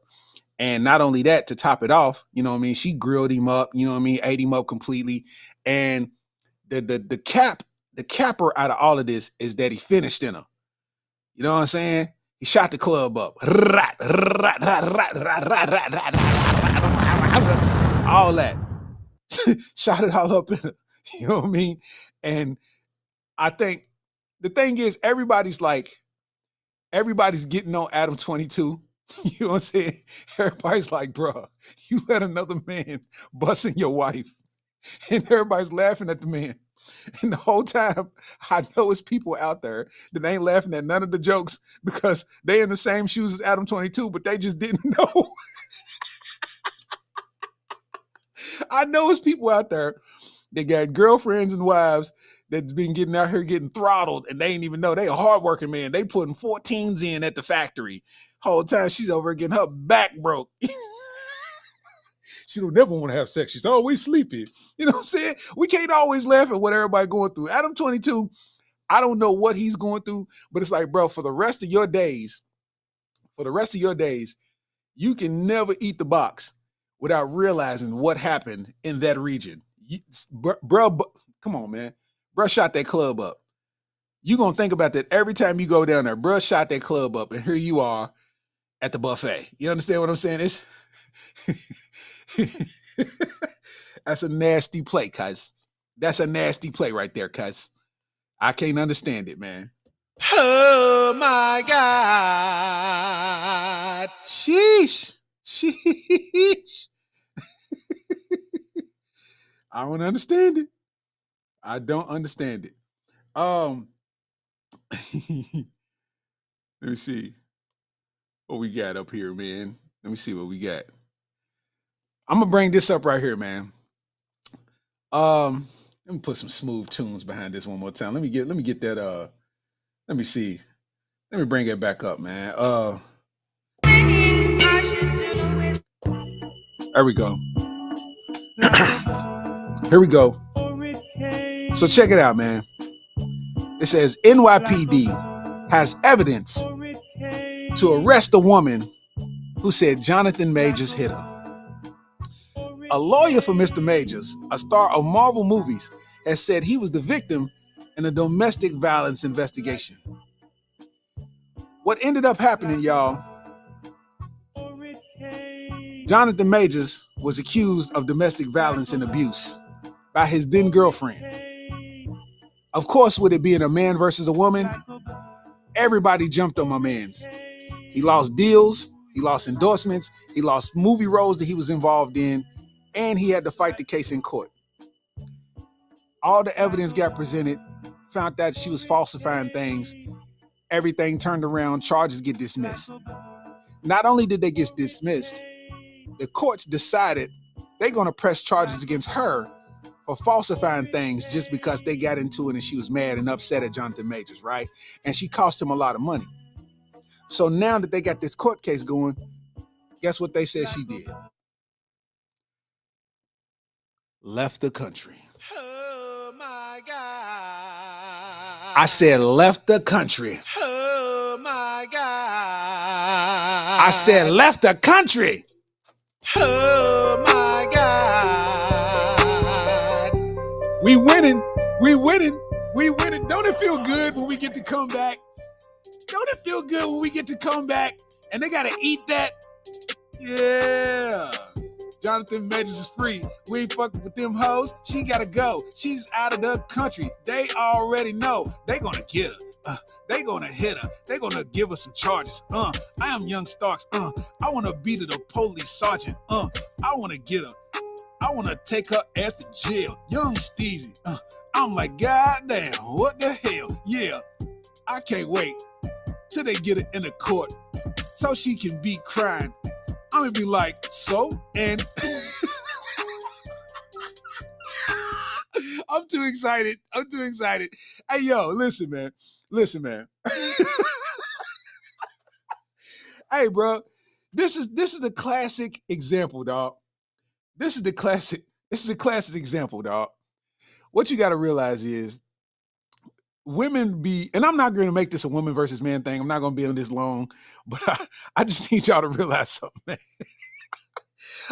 And not only that, to top it off, you know what I mean, she grilled him up, you know what I mean, ate him up completely. And the capper out of all of this is that he finished in her. You know what I'm saying? He shot the club up. All that. Shot it all up in her. You know what I mean? And I think the thing is, everybody's getting on Adam 22. You know what I'm saying? Everybody's like, bro, you let another man bust in your wife. And everybody's laughing at the man. And the whole time, I know it's people out there that ain't laughing at none of the jokes because they in the same shoes as Adam 22, but they just didn't know. I know it's people out there that got girlfriends and wives that's been getting out here getting throttled and they ain't even know. They a hardworking man. They putting 14s in at the factory. Whole time she's over getting her back broke. She don't never want to have sex. She's always sleepy. You know what I'm saying? We can't always laugh at what everybody going through. Adam 22, I don't know what he's going through, but it's like, bro, for the rest of your days, you can never eat the box without realizing what happened in that region. Bro, come on, man. Bro shot that club up. You gonna think about that every time you go down there. Bro shot that club up, and here you are at the buffet. You understand what I'm saying? It's that's a nasty play, cuz. That's a nasty play right there, cuz. I can't understand it, man. Oh my God. Sheesh. Sheesh. I don't understand it. I don't understand it. Let me see what we got up here, man. Let me see what we got. I'm gonna bring this up right here, man. Let me put some smooth tunes behind this one more time. Let me get that let me see. Let me bring it back up, man. There we go. like a Here we go. hurricane. So check it out, man. It says NYPD has evidence Hurricane. to arrest a woman who said Jonathan Majors hit her. A lawyer for Mr. Majors, a star of Marvel movies, has said he was the victim in a domestic violence investigation. What ended up happening, y'all, Jonathan Majors was accused of domestic violence and abuse by his then girlfriend. Of course, with it being a man versus a woman, everybody jumped on my man's. He lost deals, he lost endorsements, he lost movie roles that he was involved in, and he had to fight the case in court. All the evidence got presented, found that she was falsifying things. Everything turned around, charges get dismissed. Not only did they get dismissed, the courts decided they're going to press charges against her for falsifying things just because they got into it and she was mad and upset at Jonathan Majors, right? And she cost him a lot of money. So now that they got this court case going, guess what they said she did? Left the country. Oh my God. I said left the country. Oh my God. I said left the country. Oh my God. We winning. We winning. We winning. Don't it feel good when we get to come back? Don't it feel good when we get to come back and they got to eat that? Yeah. Jonathan Majors is free. We ain't fucking with them hoes. She gotta go. She's out of the country. They already know. They gonna get her. They gonna hit her. They gonna give her some charges. I am Young Starks. I wanna be the police sergeant. I wanna get her. I wanna take her ass to jail. Young Steezy. I'm like, God damn, what the hell? Yeah, I can't wait till they get her in the court so she can be crying. I'm gonna be like, so? And I'm too excited. I'm too excited. Hey, yo, listen, man. Listen, man. Hey, bro. This is the classic example, dog. This is a classic example, dog. What you gotta realize is women be, and I'm not gonna make this a woman versus man thing. I'm not gonna be on this long, but I just need y'all to realize something, man.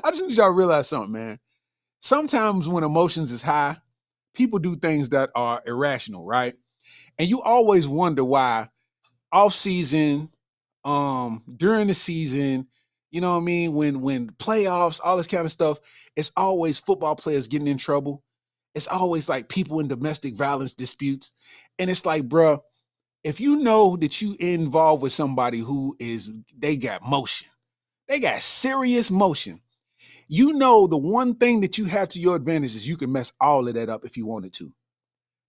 I just need y'all to realize something, man. Sometimes when emotions is high, people do things that are irrational, right? And you always wonder why off season, during the season, you know what I mean? When playoffs, all this kind of stuff, it's always football players getting in trouble. It's always like people in domestic violence disputes. And it's like, bruh, if you know that you involved with somebody who they got motion, they got serious motion. You know the one thing that you have to your advantage is you can mess all of that up if you wanted to.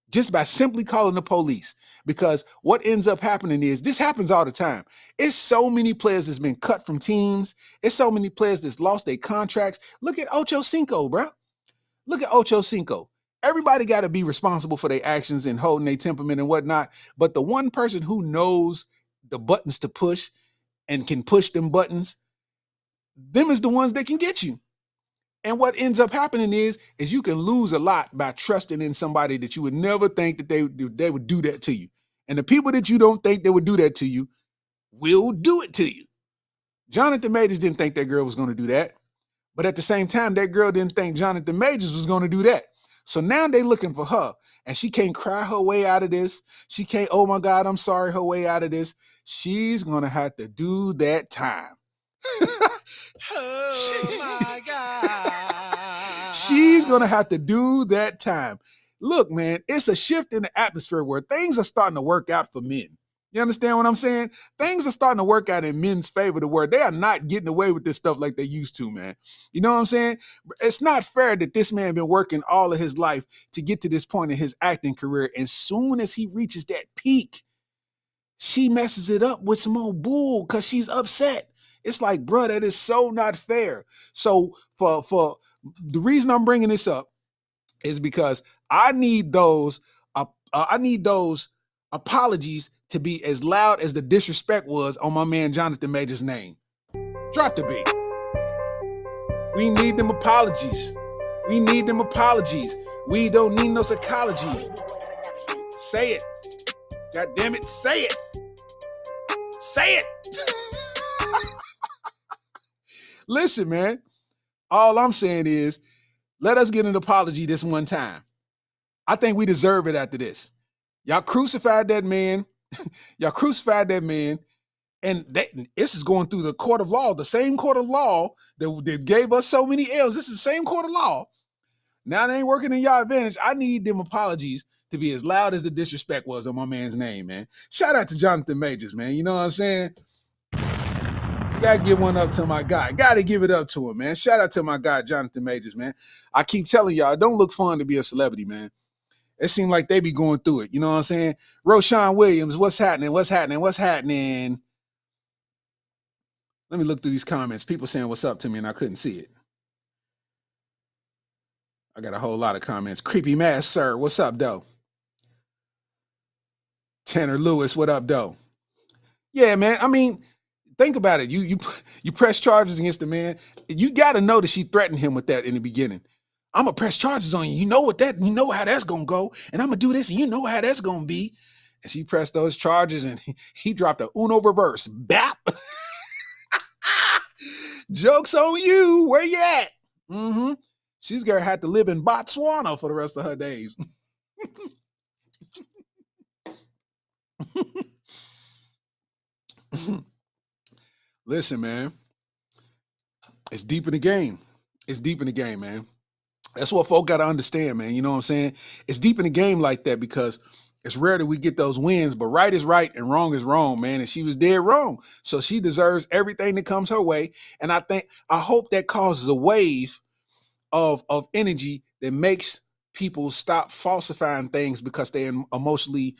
Just by simply calling the police. Because what ends up happening is, this happens all the time. It's so many players that's been cut from teams. It's so many players that's lost their contracts. Look at Ocho Cinco, bro. Look at Ocho Cinco. Everybody got to be responsible for their actions and holding their temperament and whatnot. But the one person who knows the buttons to push and can push them buttons, them is the ones that can get you. And what ends up happening is you can lose a lot by trusting in somebody that you would never think that they would do that to you. And the people that you don't think they would do that to you will do it to you. Jonathan Majors didn't think that girl was going to do that. But at the same time, that girl didn't think Jonathan Majors was going to do that. So now they looking for her. And she can't cry her way out of this. She can't, oh my God, I'm sorry, her way out of this. She's going to have to do that time. Oh my God. She's going to have to do that time. Look, man, it's a shift in the atmosphere where things are starting to work out for men. You understand what I'm saying? Things are starting to work out in men's favor to where they are not getting away with this stuff like they used to, man. You know what I'm saying? It's not fair that this man been working all of his life to get to this point in his acting career. And soon as he reaches that peak, she messes it up with some old bull because she's upset. It's like, bro, that is so not fair. So for the reason I'm bringing this up is because I need those apologies to be as loud as the disrespect was on my man Jonathan Major's name. Drop the beat. We need them apologies. We need them apologies. We don't need no psychology. Say it. God damn it, say it. Say it. Listen, man. All I'm saying is, let us get an apology this one time. I think we deserve it after this. Y'all crucified that man. Y'all crucified that man. And this is going through the court of law, the same court of law that gave us so many L's. This is the same court of law. Now they ain't working in y'all advantage. I need them apologies to be as loud as the disrespect was on my man's name, man. Shout out to Jonathan Majors, man. You know what I'm saying? Gotta give one up to my guy. Gotta give it up to him, man. Shout out to my guy, Jonathan Majors, man. I keep telling y'all, it don't look fun to be a celebrity, man. It seems like they be going through it. You know what I'm saying? Roshan Williams, what's happening? What's happening? What's happening? Let me look through these comments. People saying what's up to me and I couldn't see it. I got a whole lot of comments. Creepy Mask, sir. What's up, though? Tanner Lewis, what up, though? Yeah, man. I mean, think about it. You press charges against the man. You got to know that she threatened him with that in the beginning. I'm gonna press charges on you. You know how that's gonna go, and I'm gonna do this, and you know how that's gonna be. And she pressed those charges, and he dropped a uno reverse. Bap. Joke's on you. Where you at? Mm-hmm. She's gonna have to live in Botswana for the rest of her days. Listen, man. It's deep in the game. It's deep in the game, man. That's what folk got to understand, man. You know what I'm saying? It's deep in the game like that because it's rare that we get those wins, but right is right and wrong is wrong, man. And she was dead wrong. So she deserves everything that comes her way. And I hope that causes a wave of energy that makes people stop falsifying things because they're emotionally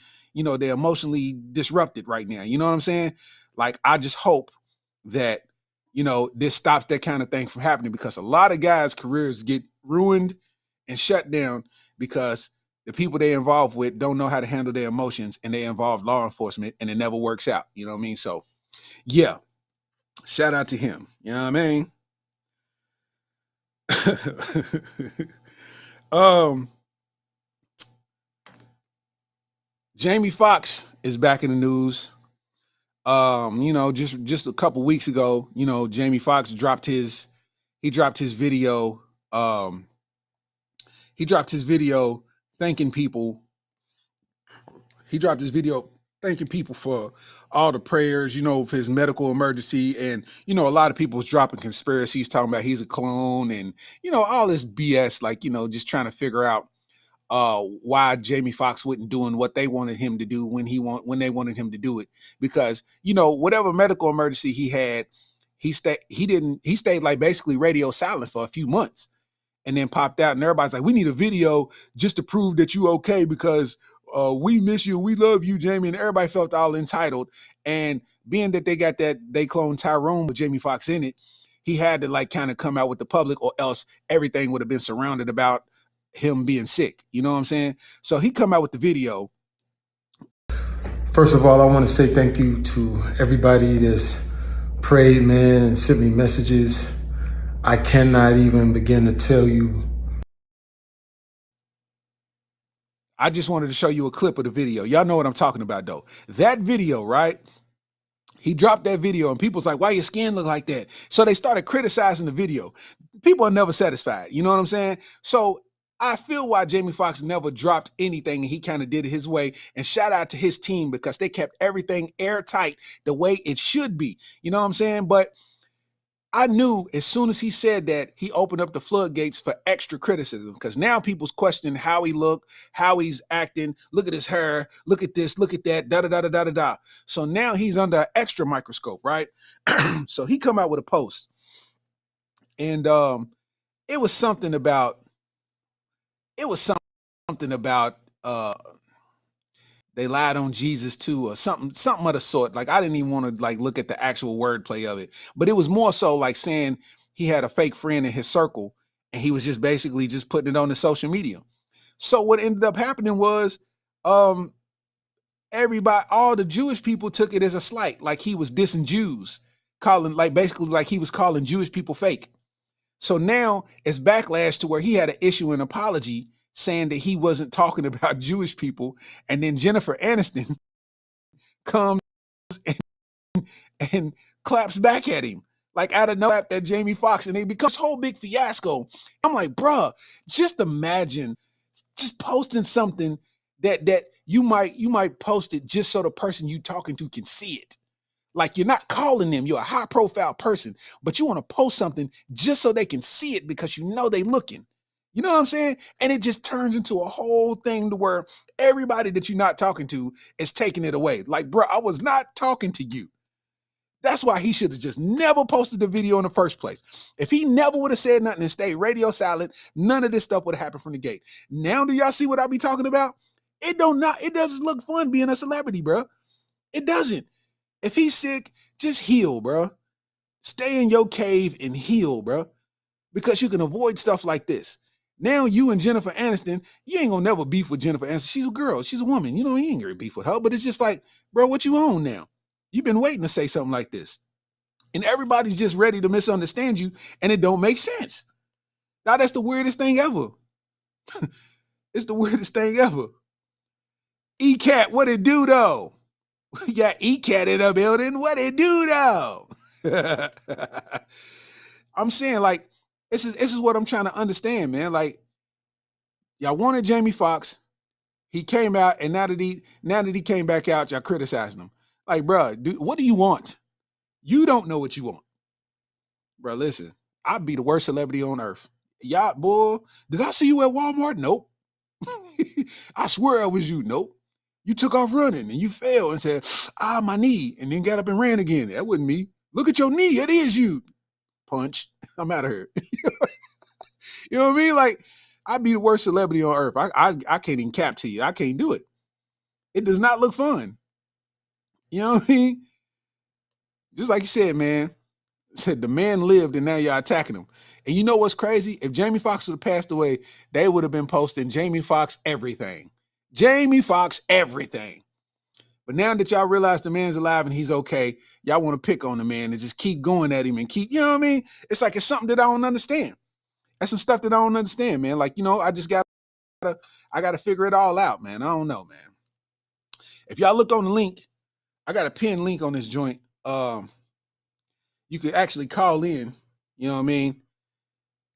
disrupted right now. You know what I'm saying? Like, I just hope that, this stops that kind of thing from happening because a lot of guys' careers get ruined and shut down because the people they involved with don't know how to handle their emotions and they involve law enforcement and it never works out. You know what I mean? So, yeah, shout out to him. You know what I mean? Jamie Foxx is back in the news. Just a couple weeks ago, Jamie Foxx dropped his video. He dropped his video thanking people. He dropped his video thanking people for all the prayers, for his medical emergency. And, a lot of people was dropping conspiracies talking about he's a clone and, all this BS, like, just trying to figure out why Jamie Foxx wasn't doing what they wanted him to do when they wanted him to do it. Because, whatever medical emergency he had, he stayed like basically radio silent for a few months and then popped out and everybody's like, we need a video just to prove that you okay because we miss you. We love you, Jamie. And everybody felt all entitled. And being that they cloned Tyrone with Jamie Foxx in it, he had to like kind of come out with the public or else everything would have been surrounded about him being sick. You know what I'm saying? So he come out with the video. First of all, I want to say thank you to everybody that's prayed, man, and sent me messages. I cannot even begin to tell you. I just wanted to show you a clip of the video. Y'all know what I'm talking about, though. That video, right? He dropped that video and people's like, why your skin look like that? So they started criticizing the video. People are never satisfied. You know what I'm saying? So I feel why Jamie Foxx never dropped anything and he kind of did it his way. And shout out to his team because they kept everything airtight the way it should be. You know what I'm saying? But I knew as soon as he said that, he opened up the floodgates for extra criticism because now people's questioning how he looked, how he's acting. Look at his hair. Look at this. Look at that. Da da da da da da da. So now he's under an extra microscope, right? So he come out with a post, and it was something about. They lied on Jesus too, or something of the sort. Like, I didn't even want to like look at the actual wordplay of it, but it was more so like saying he had a fake friend in his circle and he was just basically just putting it on the social media. So what ended up happening was um everybody, all the Jewish people took it as a slight, like he was dissing Jews, calling like basically like he was calling Jewish people fake. So now it's backlash to where he had to issue an apology saying that he wasn't talking about Jewish people. And then Jennifer Aniston comes and claps back at him. Like out of nowhere, at Jamie Foxx, and it becomes a whole big fiasco. I'm like, bruh, just imagine just posting something that you might post it just so the person you talking to can see it. Like you're not calling them, you're a high profile person, but you want to post something just so they can see it because you know they looking. You know what I'm saying? And it just turns into a whole thing to where everybody that you're not talking to is taking it away. Like, bro, I was not talking to you. That's why he should have just never posted the video in the first place. If he never would have said nothing and stayed radio silent, none of this stuff would have happened from the gate. Now do y'all see what I be talking about? It doesn't look fun being a celebrity, bro. It doesn't. If he's sick, just heal, bro. Stay in your cave and heal, bro. Because you can avoid stuff like this. Now you and Jennifer Aniston, you ain't gonna never beef with Jennifer Aniston. She's a girl. She's a woman. You know, you ain't gonna beef with her. But it's just like, bro, what you on now? You've been waiting to say something like this. And everybody's just ready to misunderstand you, and it don't make sense. Now, that's the weirdest thing ever. It's the weirdest thing ever. E-Cat, what it do, though? Yeah, E-Cat in the building. What it do, though? I'm saying, like, this is what I'm trying to understand, man. Like, y'all wanted Jamie Foxx. He came out, and now that he came back out, y'all criticizing him. Like, bro, what do you want? You don't know what you want. Bro, listen, I'd be the worst celebrity on earth. Y'all, boy, did I see you at Walmart? Nope. I swear I was you. Nope. You took off running and you fell and said, my knee, and then got up and ran again. That wasn't me. Look at your knee. It is you. Punch. I'm out of here. You know what I mean? Like, I'd be the worst celebrity on earth. I can't even cap to you. I can't do it. It does not look fun. You know what I mean? Just like you said, man. Said the man lived and now y'all attacking him. And you know what's crazy? If Jamie Foxx would have passed away, they would have been posting Jamie Foxx everything. Jamie Foxx everything. But now that y'all realize the man's alive and he's okay, y'all want to pick on the man and just keep going at him and keep, you know what I mean? It's like it's something that I don't understand. That's some stuff that I don't understand, man. Like, you know, I gotta figure it all out, man. I don't know, man. If y'all look on the link, I got a pinned link on this joint. You could actually call in, you know what I mean?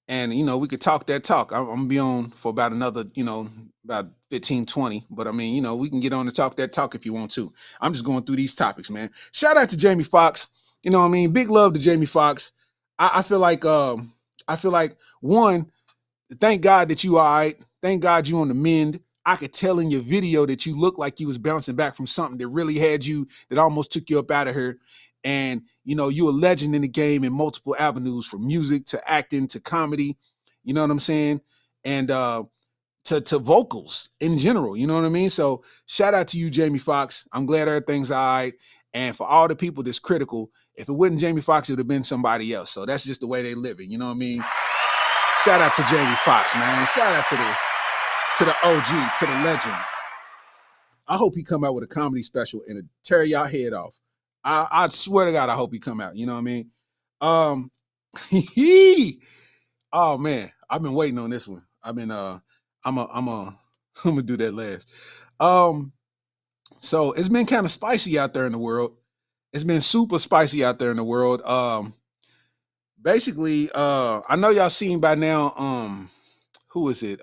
And, you know, we could talk that talk. I'm going to be on for about another, you know, about 15, 20. But, I mean, you know, we can get on to talk that talk if you want to. I'm just going through these topics, man. Shout out to Jamie Foxx. You know what I mean? Big love to Jamie Foxx. I feel like, one, thank God that you all right. Thank God you on the mend. I could tell in your video that you looked like you was bouncing back from something that really had you, that almost took you up out of here. And, you know, you're a legend in the game in multiple avenues, from music to acting to comedy. You know what I'm saying? And to vocals in general. You know what I mean? So shout out to you, Jamie Foxx. I'm glad everything's all right. And for all the people that's critical, if it wasn't Jamie Foxx, it would have been somebody else. So that's just the way they live it. You know what I mean? Shout out to Jamie Foxx, man. Shout out to the OG, to the legend. I hope he come out with a comedy special and tear y'all head off. I swear to God, I hope he come out. You know what I mean? Oh man, I've been waiting on this one. I'm gonna do that last. So it's been kind of spicy out there in the world. It's been super spicy out there in the world. Basically, I know y'all seen by now. Who is it?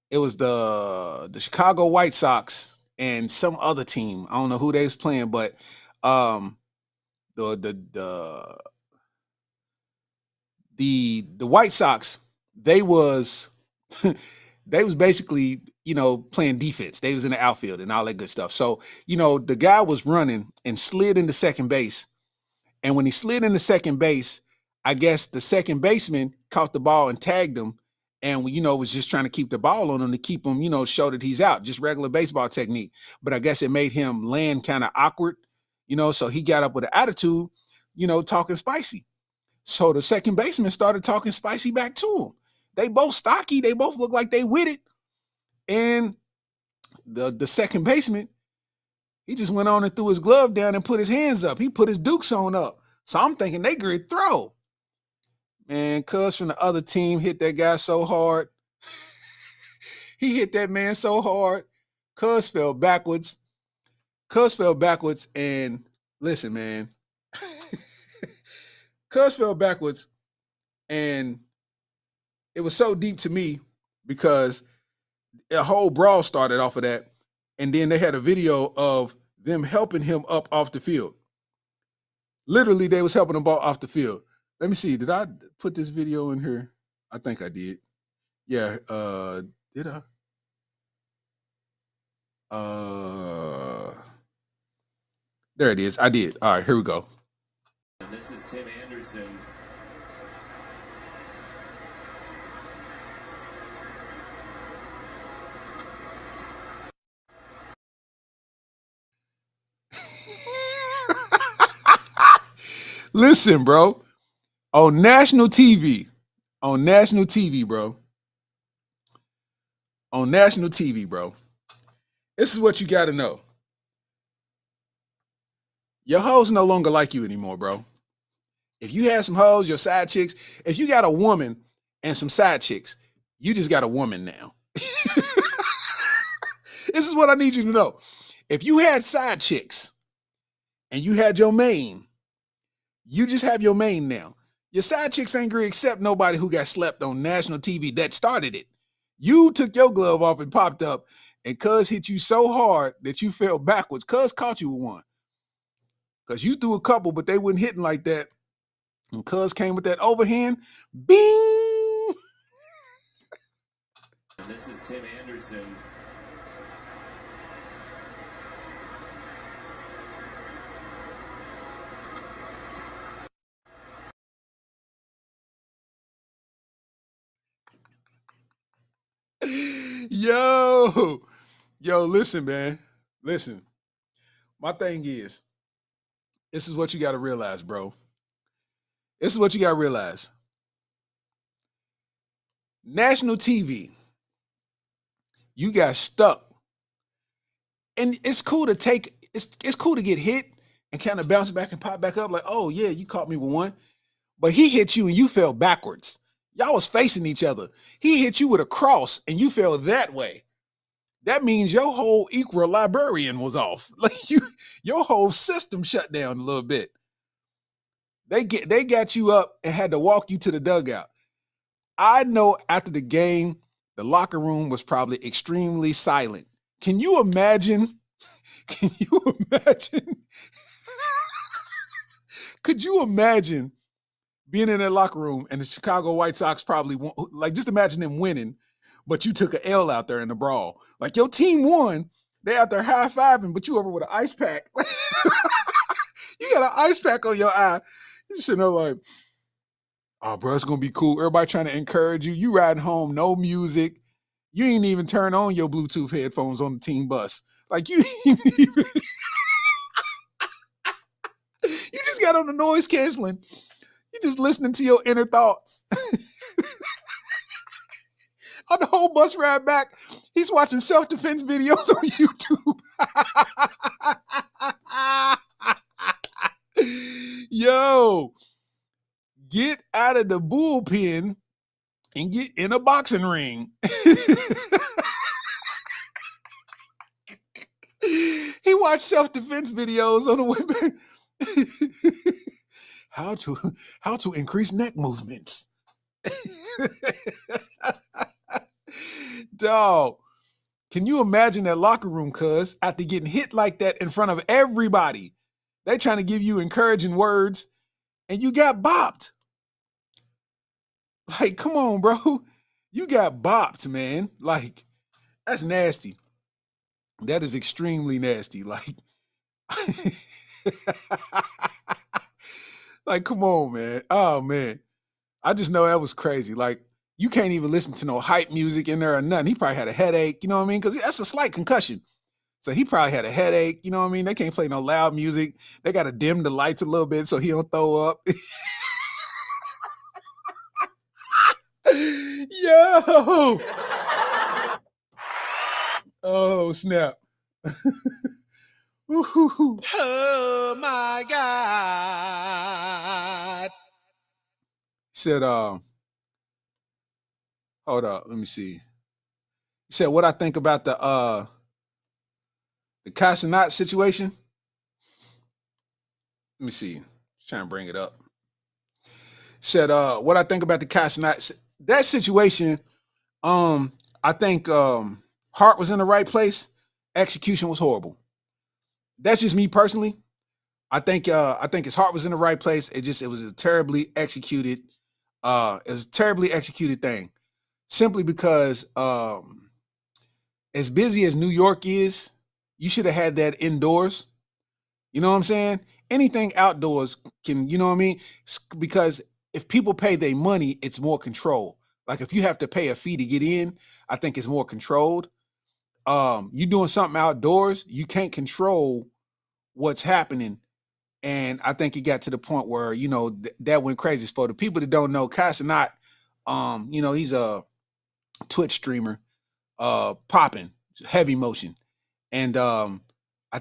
It was the Chicago White Sox and some other team. I don't know who they was playing, but the White Sox, they was they was basically, you know, playing defense. They was in the outfield and all that good stuff. So, you know, the guy was running and slid into second base. And when he slid into second base, I guess the second baseman caught the ball and tagged him. And, you know, was just trying to keep the ball on him to keep him, you know, show that he's out. Just regular baseball technique. But I guess it made him land kind of awkward, you know, so he got up with an attitude, you know, talking spicy. So the second baseman started talking spicy back to him. They both stocky. They both look like they with it. And the second baseman, he just went on and threw his glove down and put his hands up. He put his dukes on up. So I'm thinking they could throw. Man, cuz from the other team hit that guy so hard. He hit that man so hard. Cuz fell backwards. And listen, man. Cuz fell backwards, and it was so deep to me because a whole brawl started off of that. And then they had a video of them helping him up off the field. Literally, they was helping him off the field. Let me see. Did I put this video in here? I think I did. Yeah. Did I? There it is. I did. All right, here we go. And this is Tim Anderson. Listen, bro. On national TV, bro. On national TV, bro. This is what you got to know. Your hoes no longer like you anymore, bro. If you had some hoes, your side chicks, if you got a woman and some side chicks, you just got a woman now. This is what I need you to know. If you had side chicks and you had your main, you just have your main now. Your side chicks ain't gonna accept nobody who got slept on national TV that started it. You took your glove off and popped up, and cuz hit you so hard that you fell backwards. Cuz caught you with one. Because you threw a couple, but they weren't hitting like that. And cuz came with that overhand. Bing! And this is Tim Anderson. Yo, listen, man. Listen. My thing is, this is what you got to realize, bro. This is what you got to realize. National TV, you got stuck. And it's cool to it's cool to get hit and kind of bounce back and pop back up like, oh, yeah, you caught me with one. But he hit you and you fell backwards. Y'all was facing each other. He hit you with a cross and you fell that way. That means your whole equilibrium was off. Like your whole system shut down a little bit. They got you up and had to walk you to the dugout. I know after the game, the locker room was probably extremely silent. Can you imagine? Could you imagine being in that locker room and the Chicago White Sox probably won, like just imagine them winning, but you took an L out there in the brawl. Like your team won, they out there high-fiving, but you over with an ice pack. You got an ice pack on your eye. You should know like, oh, bro, it's going to be cool. Everybody trying to encourage you. You riding home, no music. You ain't even turn on your Bluetooth headphones on the team bus. Like you ain't even... You just got on the noise canceling. You just listening to your inner thoughts. On the whole bus ride back, he's watching self-defense videos on YouTube. Yo, get out of the bullpen and get in a boxing ring. He watched self-defense videos on the way back. How to increase neck movements. Dog, can you imagine that locker room, cuz, after getting hit like that in front of everybody? They trying to give you encouraging words, and you got bopped. Like, come on, bro. You got bopped, man. Like, that's nasty. That is extremely nasty. Like, like, come on, man. Oh, man. I just know that was crazy. Like, you can't even listen to no hype music in there or nothing. He probably had a headache, you know what I mean? Because that's a slight concussion. So he probably had a headache, you know what I mean? They can't play no loud music. They got to dim the lights a little bit so he don't throw up. Yo! Oh, snap. Woo-hoo-hoo. Oh my God. Said, hold up, let me see. He said what I think about the Casanat situation. Let me see. Just trying to bring it up. Said what I think about the Casanat. That situation, I think Hart was in the right place. Execution was horrible. That's just me personally. I think his heart was in the right place. It was a terribly executed, it was a terribly executed thing. Simply because as busy as New York is, you should have had that indoors. You know what I'm saying? Anything outdoors can, you know what I mean? Because if people pay their money, it's more control. Like if you have to pay a fee to get in, I think it's more controlled. You doing something outdoors, you can't control what's happening. And I think it got to the point where, that went crazy. For the people that don't know, Casanat, he's a Twitch streamer, popping, heavy motion. And I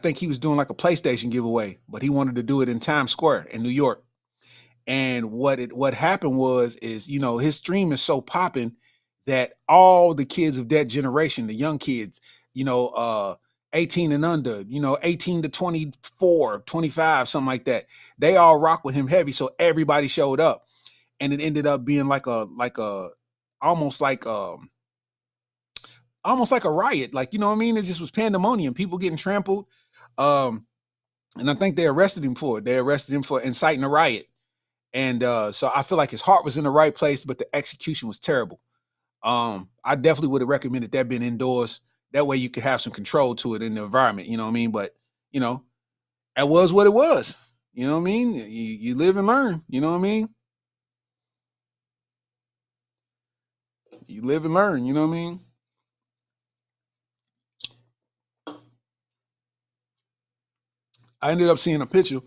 think he was doing like a PlayStation giveaway, but he wanted to do it in Times Square in New York. And what happened is his stream is so popping that all the kids of that generation, the young kids, 18 and under, 18 to 24, 25, something like that, they all rock with him heavy. So everybody showed up, and it ended up being almost like a riot. Like, you know what I mean? It just was pandemonium, people getting trampled. And I think they arrested him for it. They arrested him for inciting a riot. And so I feel like his heart was in the right place, but the execution was terrible. I definitely would have recommended that being indoors. That way you could have some control to it in the environment, you know what I mean? But, that was what it was. You know what I mean? You live and learn, you know what I mean? You live and learn, you know what I mean? I ended up seeing a picture.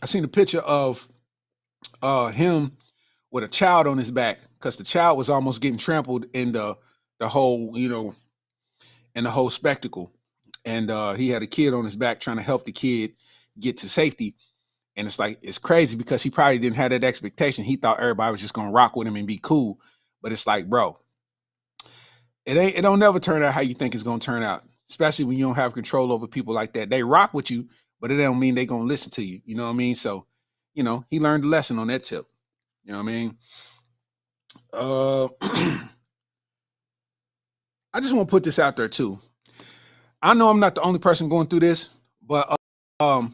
I seen a picture of him with a child on his back because the child was almost getting trampled in the whole, in the whole spectacle. And he had a kid on his back trying to help the kid get to safety. And it's crazy because he probably didn't have that expectation. He thought everybody was just gonna rock with him and be cool. But it's like, bro, it don't never turn out how you think it's gonna turn out. Especially when you don't have control over people like that. They rock with you, but it don't mean they gonna listen to you. You know what I mean? So, he learned a lesson on that tip. You know what I mean? I just want to put this out there too. I know I'm not the only person going through this, but for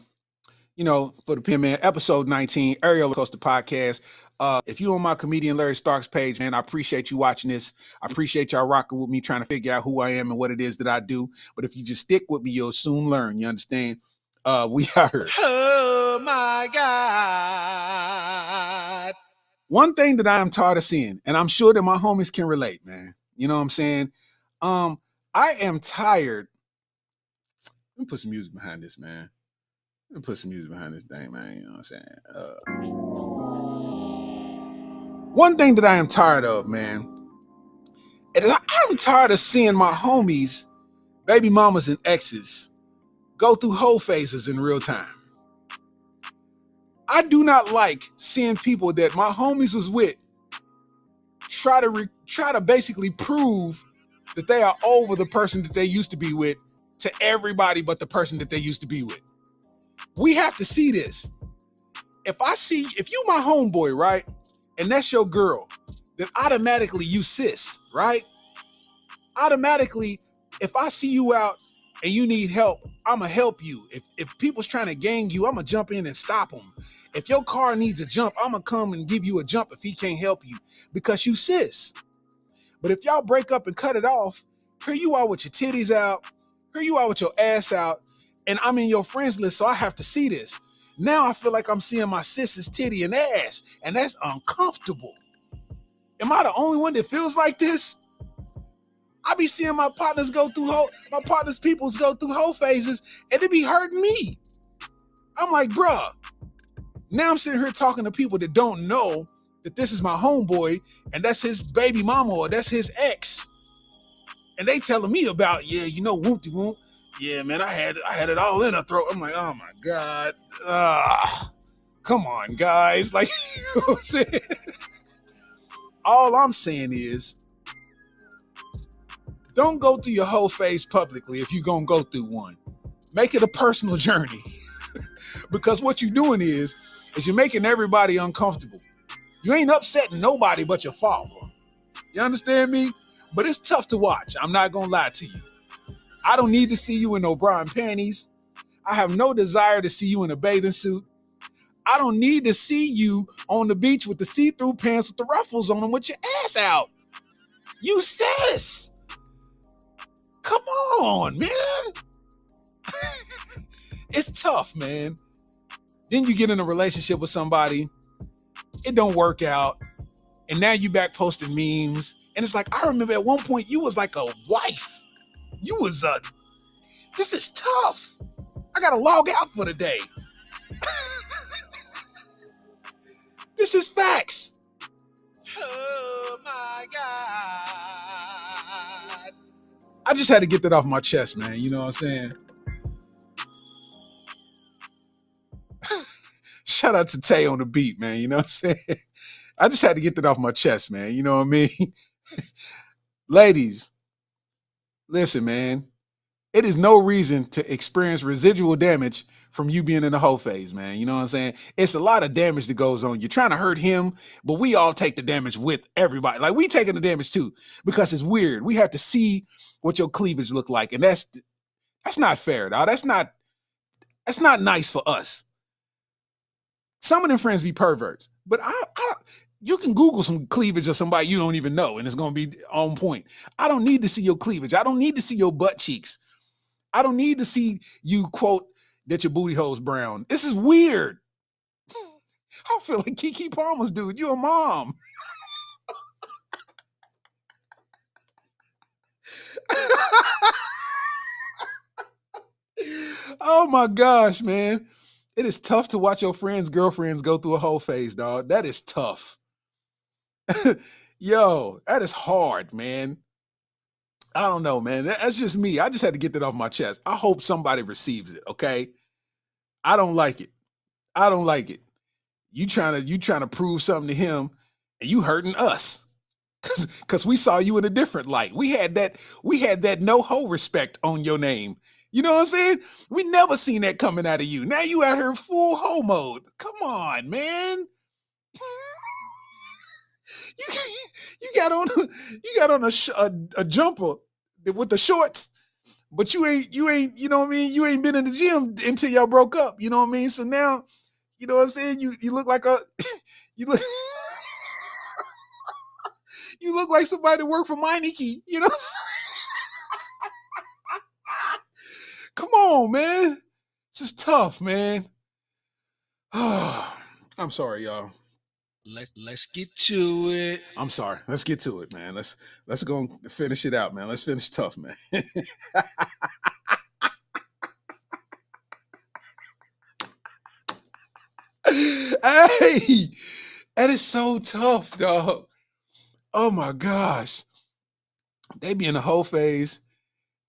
the PMN episode 19, Areola Rollercoaster podcast. If you on my comedian Larry Starks page, man, I appreciate you watching this. I appreciate y'all rocking with me, trying to figure out who I am and what it is that I do. But if you just stick with me, you'll soon learn. You understand? We are here. Oh my God. One thing that I am tired of seeing, and I'm sure that my homies can relate, man. You know what I'm saying? I am tired. Let me put some music behind this, man. Let me put some music behind this thing, man. You know what I'm saying? One thing that I am tired of, man, is I'm tired of seeing my homies, baby mamas and exes, go through whole phases in real time. I do not like seeing people that my homies was with try to basically prove that they are over the person that they used to be with to everybody but the person that they used to be with. We have to see this. If you my homeboy, right, and that's your girl, then automatically you sis, right? Automatically, if I see you out and you need help, I'ma help you. If people's trying to gang you, I'ma jump in and stop them. If your car needs a jump, I'ma come and give you a jump if he can't help you because you sis. But if y'all break up and cut it off, here you are with your titties out, here you are with your ass out, and I'm in your friends list, so I have to see this. Now I feel like I'm seeing my sis's titty and ass, and that's uncomfortable. Am I the only one that feels like this? I be seeing my partners peoples go through whole phases, and it be hurting me. I'm like, bruh, now I'm sitting here talking to people that don't know that this is my homeboy and that's his baby mama or that's his ex. And they telling me about, yeah, you know, whoop de whoop. Yeah, man, I had it all in her throat. I'm like, oh my God. Come on, guys. Like, you know what I'm saying? All I'm saying is, don't go through your whole phase publicly if you're going to go through one. Make it a personal journey. Because what you're doing is you're making everybody uncomfortable. You ain't upsetting nobody but your father. You understand me? But it's tough to watch. I'm not going to lie to you. I don't need to see you in O'Brien panties. I have no desire to see you in a bathing suit. I don't need to see you on the beach with the see-through pants with the ruffles on them with your ass out. You sis. Come on, man. It's tough, man. Then you get in a relationship with somebody, it don't work out, and now you back posting memes, and it's like, I remember at one point you was like a wife. You was this is tough. I gotta log out for the day. This is facts. Oh my God. I just had to get that off my chest, man. You know what I'm saying? Shout out to Tay on the beat, man. You know what I'm saying? I just had to get that off my chest, man. You know what I mean? Ladies, listen, man. It is no reason to experience residual damage from you being in the whole phase, man. You know what I'm saying? It's a lot of damage that goes on. You're trying to hurt him, but we all take the damage with everybody. Like, we taking the damage too, because it's weird. We have to see what your cleavage look like, and that's not fair, dog. That's not nice for us. Some of them friends be perverts, but you can Google some cleavage of somebody you don't even know, and it's going to be on point. I don't need to see your cleavage. I don't need to see your butt cheeks. I don't need to see you quote that your booty hole's brown. This is weird. I feel like Keke Palmer's dude. You a mom. Oh my gosh, man. It is tough to watch your friends' girlfriends go through a whole phase, dog. That is tough. Yo, that is hard, man. I don't know, man. That's just me. I just had to get that off my chest. I hope somebody receives it, okay? I don't like it. I don't like it. You trying to prove something to him, and you hurting us. Cause we saw you in a different light. We had that no-ho respect on your name. You know what I'm saying? We never seen that coming out of you. Now you out here full ho mode. Come on, man. You got on a jumper with the shorts, but you ain't, you know what I mean? You ain't been in the gym until y'all broke up. You know what I mean? So now, you know what I'm saying? You look like you look you look like somebody that worked for Meineke, you know? Come on, man. This is tough, man. I'm sorry, y'all. Let's get to it. I'm sorry. Let's get to it, man. Let's go and finish it out, man. Let's finish tough, man. Hey, that is so tough, dog. Oh my gosh. They be in the whole phase,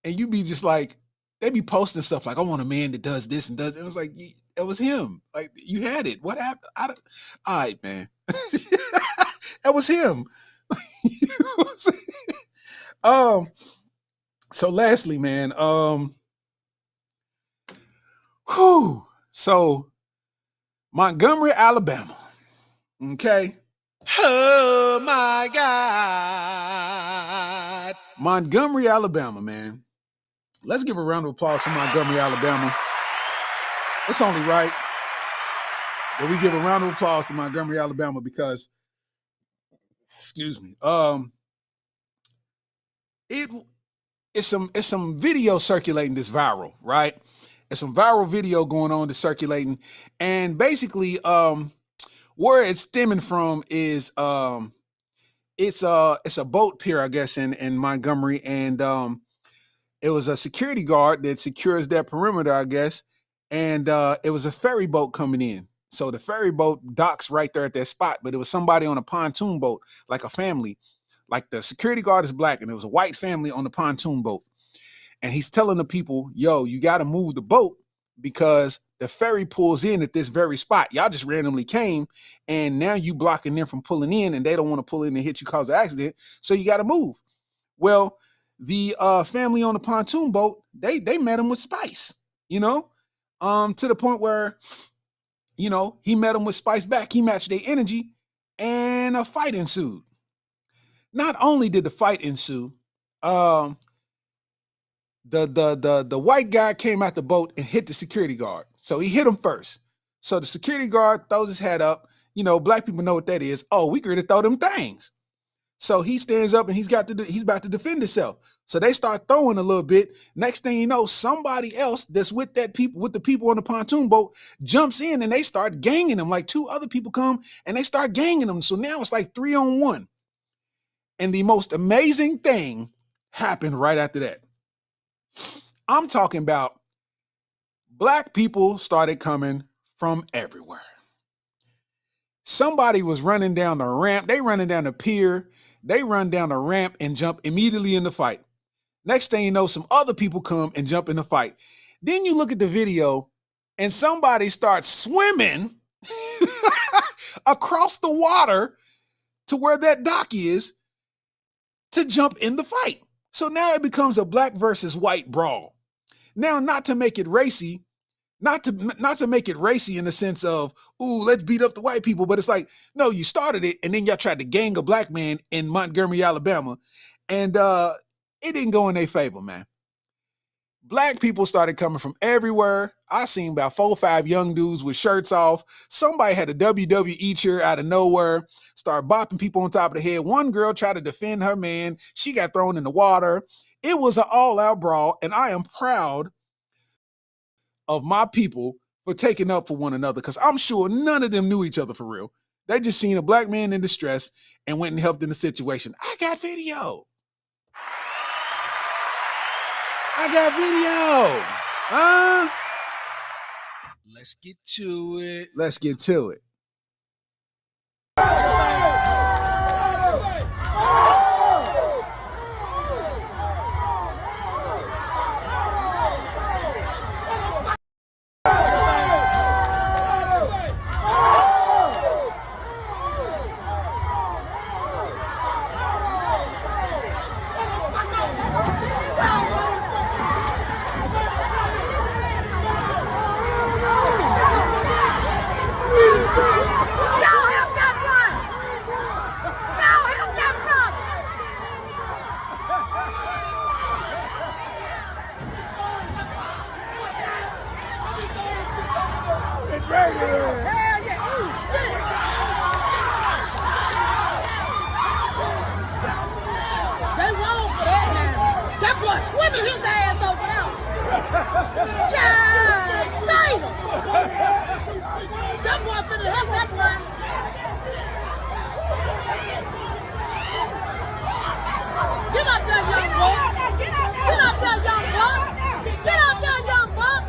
and you be just like, they be posting stuff like, I want a man that does this and does it. It was like, it was him. Like, you had it. What happened? All right, man. That was him. You know what I'm saying? So lastly, man, so Montgomery, Alabama. Okay. Oh my God. Montgomery, Alabama, man. Let's give a round of applause for Montgomery, Alabama. It's only right that we give a round of applause to Montgomery, Alabama, because, excuse me, it's some video circulating this viral, right? It's some viral video going on that's circulating, and basically, where it's stemming from is it's a boat pier, I guess, in Montgomery, and it was a security guard that secures that perimeter, I guess, and it was a ferry boat coming in. So the ferry boat docks right there at that spot, but it was somebody on a pontoon boat, like a family. Like the security guard is black, and it was a white family on the pontoon boat. And he's telling the people, yo, you got to move the boat because the ferry pulls in at this very spot. Y'all just randomly came, and now you blocking them from pulling in, and they don't want to pull in and hit you, cause an accident. So you got to move. Well, the family on the pontoon boat, they met him with spice, you know, to the point where, you know, he met him with spice back. He matched their energy, and a fight ensued. Not only did the fight ensue, the white guy came out the boat and hit the security guard. So he hit him first. So the security guard throws his hat up. You know, black people know what that is. Oh, we gonna throw them things. So he stands up and he's about to defend himself. So they start throwing a little bit. Next thing you know, somebody else that's with the people on the pontoon boat jumps in and they start ganging him. Like 2 other people come and they start ganging him. So now it's like 3-on-1. And the most amazing thing happened right after that. I'm talking about black people started coming from everywhere. Somebody was running down the ramp. They running down the pier. They run down the ramp and jump immediately in the fight. Next thing you know, some other people come and jump in the fight. Then you look at the video and somebody starts swimming across the water to where that dock is to jump in the fight. So now it becomes a black versus white brawl. Now, not to make it racy, not to make it racy in the sense of, ooh, let's beat up the white people, but it's like, no, you started it, and then y'all tried to gang a black man in Montgomery, Alabama, and it didn't go in their favor, man. Black people started coming from everywhere. I seen about 4 or 5 young dudes with shirts off. Somebody had a WWE chair out of nowhere, started bopping people on top of the head. One girl tried to defend her man. She got thrown in the water. It was an all-out brawl, and I am proud of my people for taking up for one another, because I'm sure none of them knew each other for real. They just seen a black man in distress and went and helped in the situation. I got video. Let's get to it. Let's get to it. Swimming his ass over there. Yeah, save him. That boy finna help that boy. Get up there, young buck. Get up there, young buck. Get up there, young buck.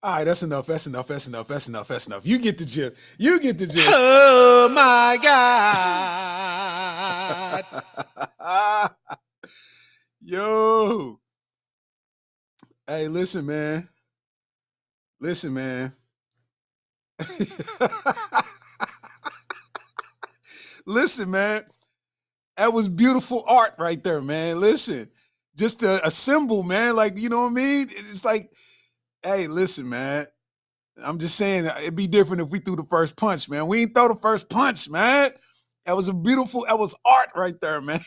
All right, that's enough. That's enough. That's enough. That's enough. That's enough. You get the gist. You get the gist. Oh my God. Yo. Hey, listen, man. Listen, man. Listen, man. That was beautiful art right there, man. Listen, just a symbol, man. Like, you know what I mean? It's like, hey, listen, man. I'm just saying it'd be different if we threw the first punch, man. We ain't throw the first punch, man. That was that was art right there, man.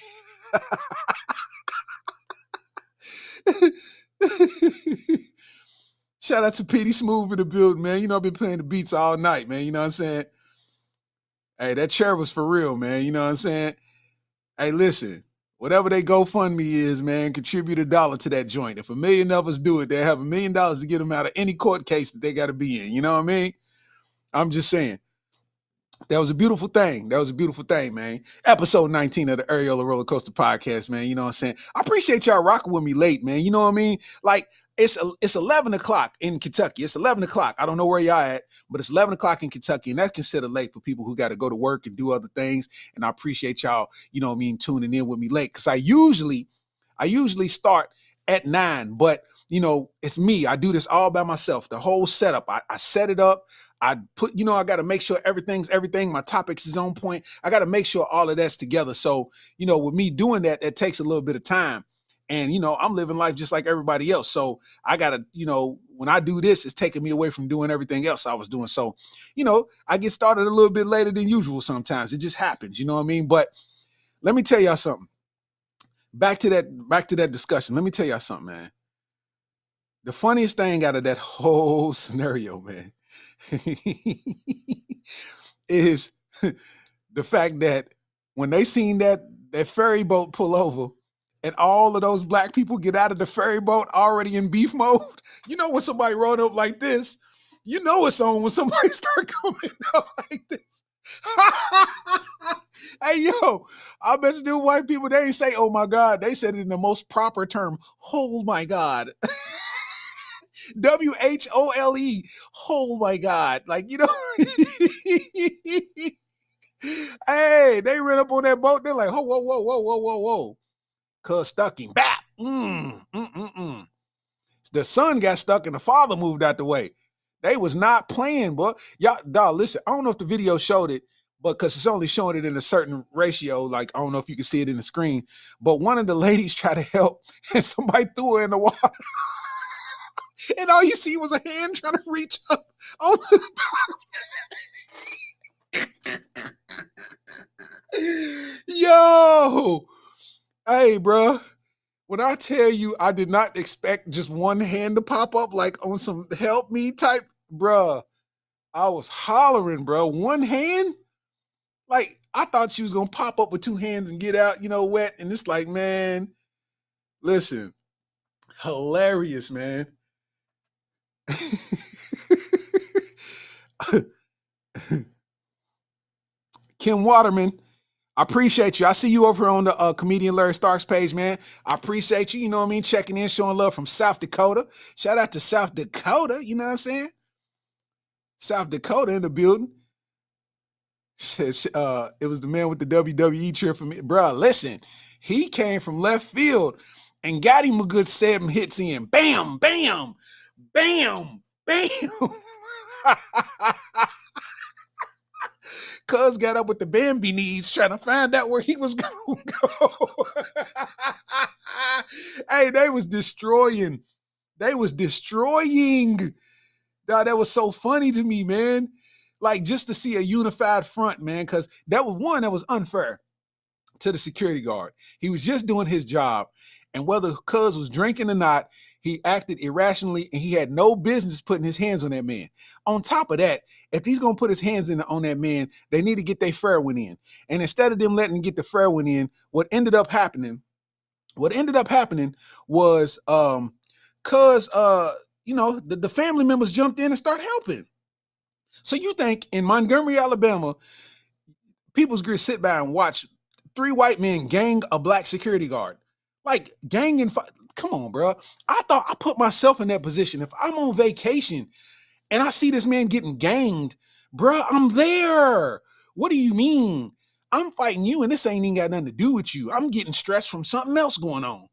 Shout out to Petey Smooth in the building, man. You know, I've been playing the beats all night, man. You know what I'm saying? Hey, that chair was for real, man. You know what I'm saying? Hey, listen, whatever they GoFundMe is, man, contribute $1 to that joint. If 1 million of us do it, they have $1 million to get them out of any court case that they got to be in. You know what I mean? I'm just saying. That was a beautiful thing. That was a beautiful thing, man. Episode 19 of the Areola Rollercoaster podcast, man. You know what I'm saying? I appreciate y'all rocking with me late, man. You know what I mean? Like, it's 11 o'clock in Kentucky. It's 11 o'clock. I don't know where y'all at, but it's 11 o'clock in Kentucky, and that's considered late for people who got to go to work and do other things. And I appreciate y'all, you know what I mean, tuning in with me late, because I usually start at 9, but you know, it's me. I do this all by myself. The whole setup. I set it up. I put, you know, I got to make sure everything. My topics is on point. I got to make sure all of that's together. So, you know, with me doing that, that takes a little bit of time. And, you know, I'm living life just like everybody else. So I got to, you know, when I do this, it's taking me away from doing everything else I was doing. So, you know, I get started a little bit later than usual sometimes. It just happens, you know what I mean? But let me tell y'all something. Back to that discussion. Let me tell y'all something, man. The funniest thing out of that whole scenario, man, is the fact that when they seen that ferry boat pull over and all of those black people get out of the ferry boat already in beef mode, you know when somebody rolled up like this, you know it's on when somebody start coming up like this. Hey, yo, I bet you the white people, they ain't say, oh my God. They said it in the most proper term. Oh my God. WHOLE. Oh my God. Like, you know, hey, they ran up on that boat. They're like, whoa. Cuz stuck him. Bap. The son got stuck and the father moved out the way. They was not playing, boy. Y'all, dog, listen, I don't know if the video showed it, but because it's only showing it in a certain ratio, like I don't know if you can see it in the screen, but one of the ladies tried to help and somebody threw her in the water. And all you see was a hand trying to reach up onto the top. Yo, hey, bro. When I tell you I did not expect just one hand to pop up like on some help me type, bruh, I was hollering, bro. One hand? Like, I thought she was going to pop up with two hands and get out, you know, wet. And it's like, man, listen, hilarious, man. Kim Waterman, I appreciate you. I see you over here on the comedian Larry Starks page, man. I appreciate you. You know what I mean? Checking in, showing love from South Dakota. Shout out to South Dakota. You know what I'm saying? South Dakota in the building. Says it was the man with the WWE cheer for me. Bro, listen, he came from left field and got him a good 7 hits in. Bam, bam, bam, bam. Cuz got up with the Bambi knees trying to find out where he was going to go. Hey, they was destroying. Dog, that was so funny to me, man. Like, just to see a unified front, man, because that was unfair to the security guard. He was just doing his job. And whether Cuz was drinking or not, he acted irrationally and he had no business putting his hands on that man. On top of that, if he's going to put his hands on that man, they need to get their fair one in. And instead of them letting him get the fair one in, what ended up happening was Cuz, you know, the family members jumped in and started helping. So you think in Montgomery, Alabama, people's gonna sit by and watch 3 white men gang a black security guard, like gang and come on, bro. I thought I put myself in that position. If I'm on vacation and I see this man getting ganged, bro, I'm there. What do you mean? I'm fighting you, and this ain't even got nothing to do with you. I'm getting stressed from something else going on.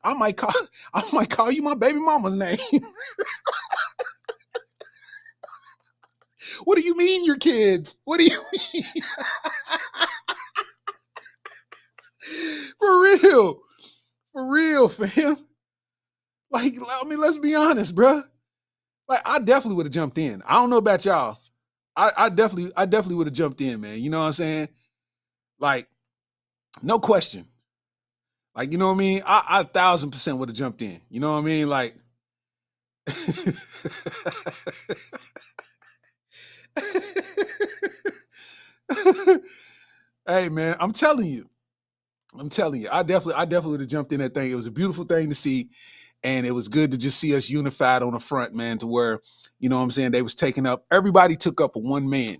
I might call you my baby mama's name. What do you mean you're kids? What do you mean? For real, fam. Like, I mean, let's be honest, bro. Like, I definitely would have jumped in. I don't know about y'all. I definitely would have jumped in, man. You know what I'm saying? Like, no question. Like, you know what I mean? I 1,000% would have jumped in. You know what I mean? Like, hey, man, I'm telling you. I definitely would have jumped in that thing. It was a beautiful thing to see. And it was good to just see us unified on the front, man, to where, you know what I'm saying, they was taking up, everybody took up for one man.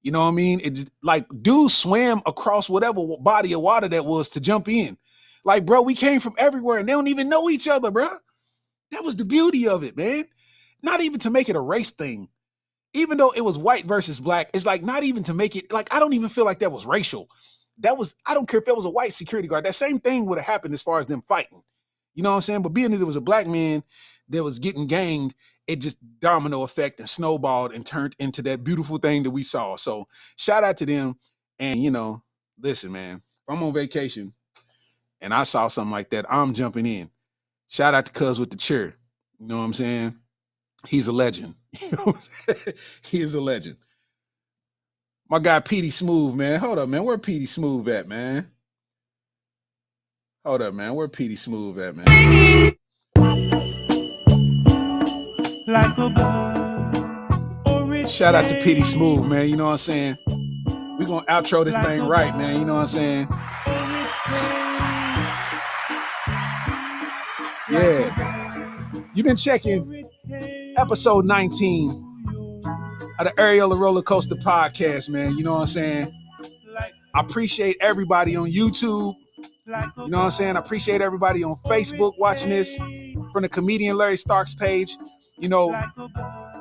You know what I mean? It like dudes swam across whatever body of water that was to jump in. Like, bro, we came from everywhere and they don't even know each other, bro. That was the beauty of it, man. Not even to make it a race thing. Even though it was white versus black, it's like not even to make it, like, I don't even feel like that was racial. That was, I don't care if it was a white security guard. That same thing would have happened as far as them fighting. You know what I'm saying? But being that it was a black man that was getting ganged, it just domino effect and snowballed and turned into that beautiful thing that we saw. So shout out to them. And, you know, listen, man, if I'm on vacation and I saw something like that, I'm jumping in. Shout out to Cuz with the chair. You know what I'm saying? He's a legend. You know what I'm saying? He is a legend. My guy, Petey Smooth, man. Hold up, man. Where Petey Smooth at, man? Hold up, man. Where Petey Smooth at, man? Like a bird. Shout out to Petey Smooth, man. You know what I'm saying? We're going to outro this thing right, man. You know what I'm saying? Yeah. You've been checking episode 19 of the Areola Rollercoaster podcast, man. You know what I'm saying? I appreciate everybody on YouTube. You know what I'm saying? I appreciate everybody on Facebook watching this from the comedian Larry Starks page. You know,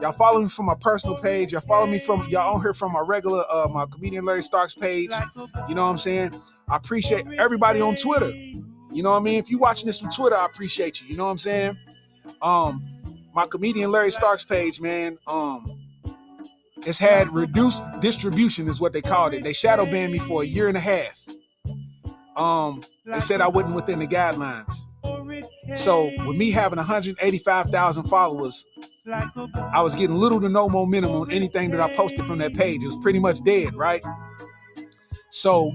y'all follow me from my personal page. Y'all follow me from, y'all on here from my regular, my comedian Larry Starks page. You know what I'm saying? I appreciate everybody on Twitter. You know what I mean? If you're watching this from Twitter, I appreciate you. You know what I'm saying? My comedian Larry Starks page, man, it's had reduced distribution is what they called it. They shadow banned me for 1.5 years. They said I wasn't within the guidelines. So with me having 185,000 followers, I was getting little to no momentum on anything that I posted from that page. It was pretty much dead, right? So,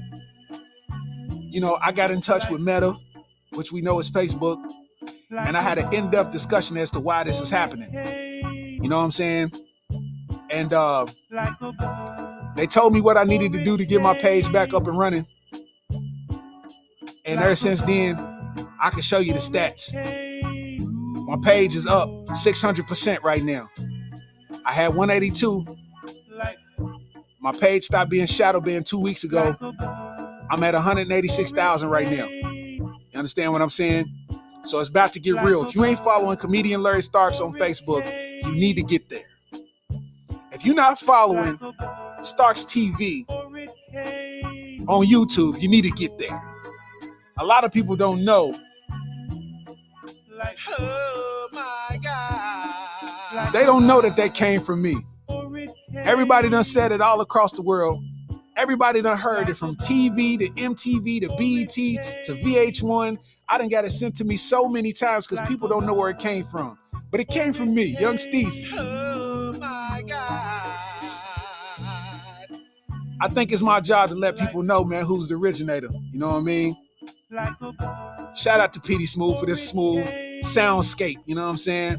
you know, I got in touch with Meta, which we know is Facebook, and I had an in-depth discussion as to why this was happening. You know what I'm saying? And they told me what I needed to do to get my page back up and running. And ever since then, I can show you the stats. My page is up 600% right now. I had 182. My page stopped being shadow banned 2 weeks ago. I'm at 186,000 right now. You understand what I'm saying? So it's about to get real. If you ain't following comedian Larry Starks on Facebook, you need to get there. If you're not following Starks TV on YouTube, you need to get there. A lot of people don't know. Oh my God. They don't know that came from me. Everybody done said it all across the world. Everybody done heard it from TV to MTV to BET to VH1. I done got it sent to me so many times because people don't know where it came from. But it came from me, Young Steez. Oh my God. I think it's my job to let people know, man, who's the originator. You know what I mean? Shout out to Petey Smooth for this smooth soundscape. You know what I'm saying?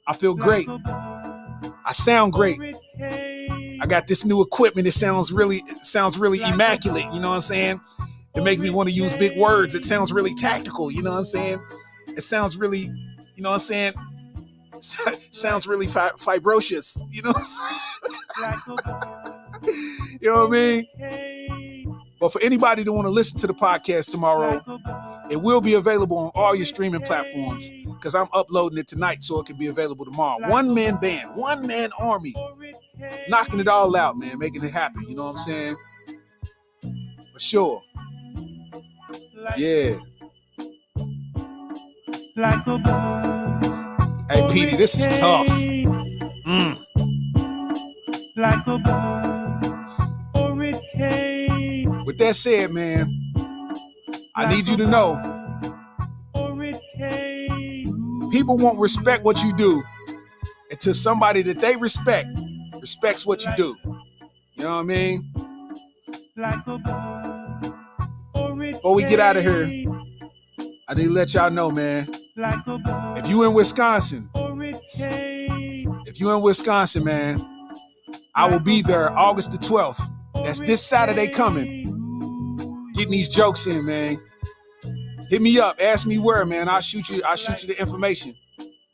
I feel great. I sound great. I got this new equipment. It sounds really immaculate. You know what I'm saying? It makes me want to use big words. It sounds really tactical. You know what I'm saying? It sounds really, you know what I'm saying? Sounds really fibrocious. You know what I'm saying? You know what I mean? But for anybody that want to listen to the podcast tomorrow, It will be available on all your streaming platforms because I'm uploading it tonight so it can be available tomorrow. One-man band, one-man army, knocking it all out, man, making it happen. You know what I'm saying? For sure. Yeah. Like a bone. Hey, Petey, this is tough. Like a bone. With that said, man, I need you to know people won't respect what you do until somebody that they respect respects what you do. You know what I mean? Before we get out of here, I need to let y'all know, man, if you in Wisconsin, man, I will be there August the 12th. That's this Saturday coming. Getting these jokes in, man. Hit me up. Ask me where, man. I'll shoot you the information.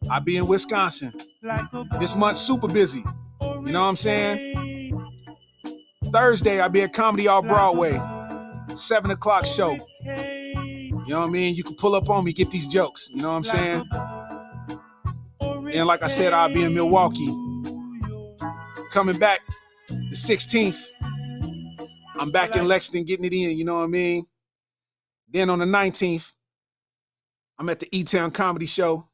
I'll be in Wisconsin. This month, super busy. You know what I'm saying? Thursday, I'll be at Comedy Off Broadway. 7 o'clock show. You know what I mean? You can pull up on me, get these jokes. You know what I'm saying? And like I said, I'll be in Milwaukee. Coming back the 16th. I'm back in Lexington getting it in, you know what I mean? Then on the 19th, I'm at the E-Town Comedy Show.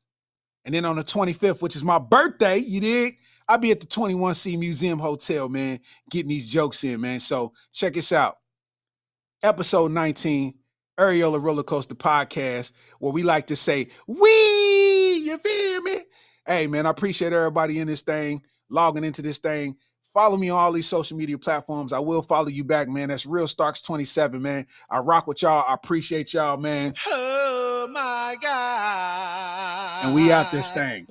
And then on the 25th, which is my birthday, you dig? I'll be at the 21C Museum Hotel, man, getting these jokes in, man. So check this out. Episode 19, Areola Rollercoaster Podcast, where we like to say, wee, you feel me? Hey, man, I appreciate everybody in this thing, logging into this thing. Follow me on all these social media platforms. I will follow you back, man. That's Real Starks 27, man. I rock with y'all. I appreciate y'all, man. Oh my God. And we out this thing.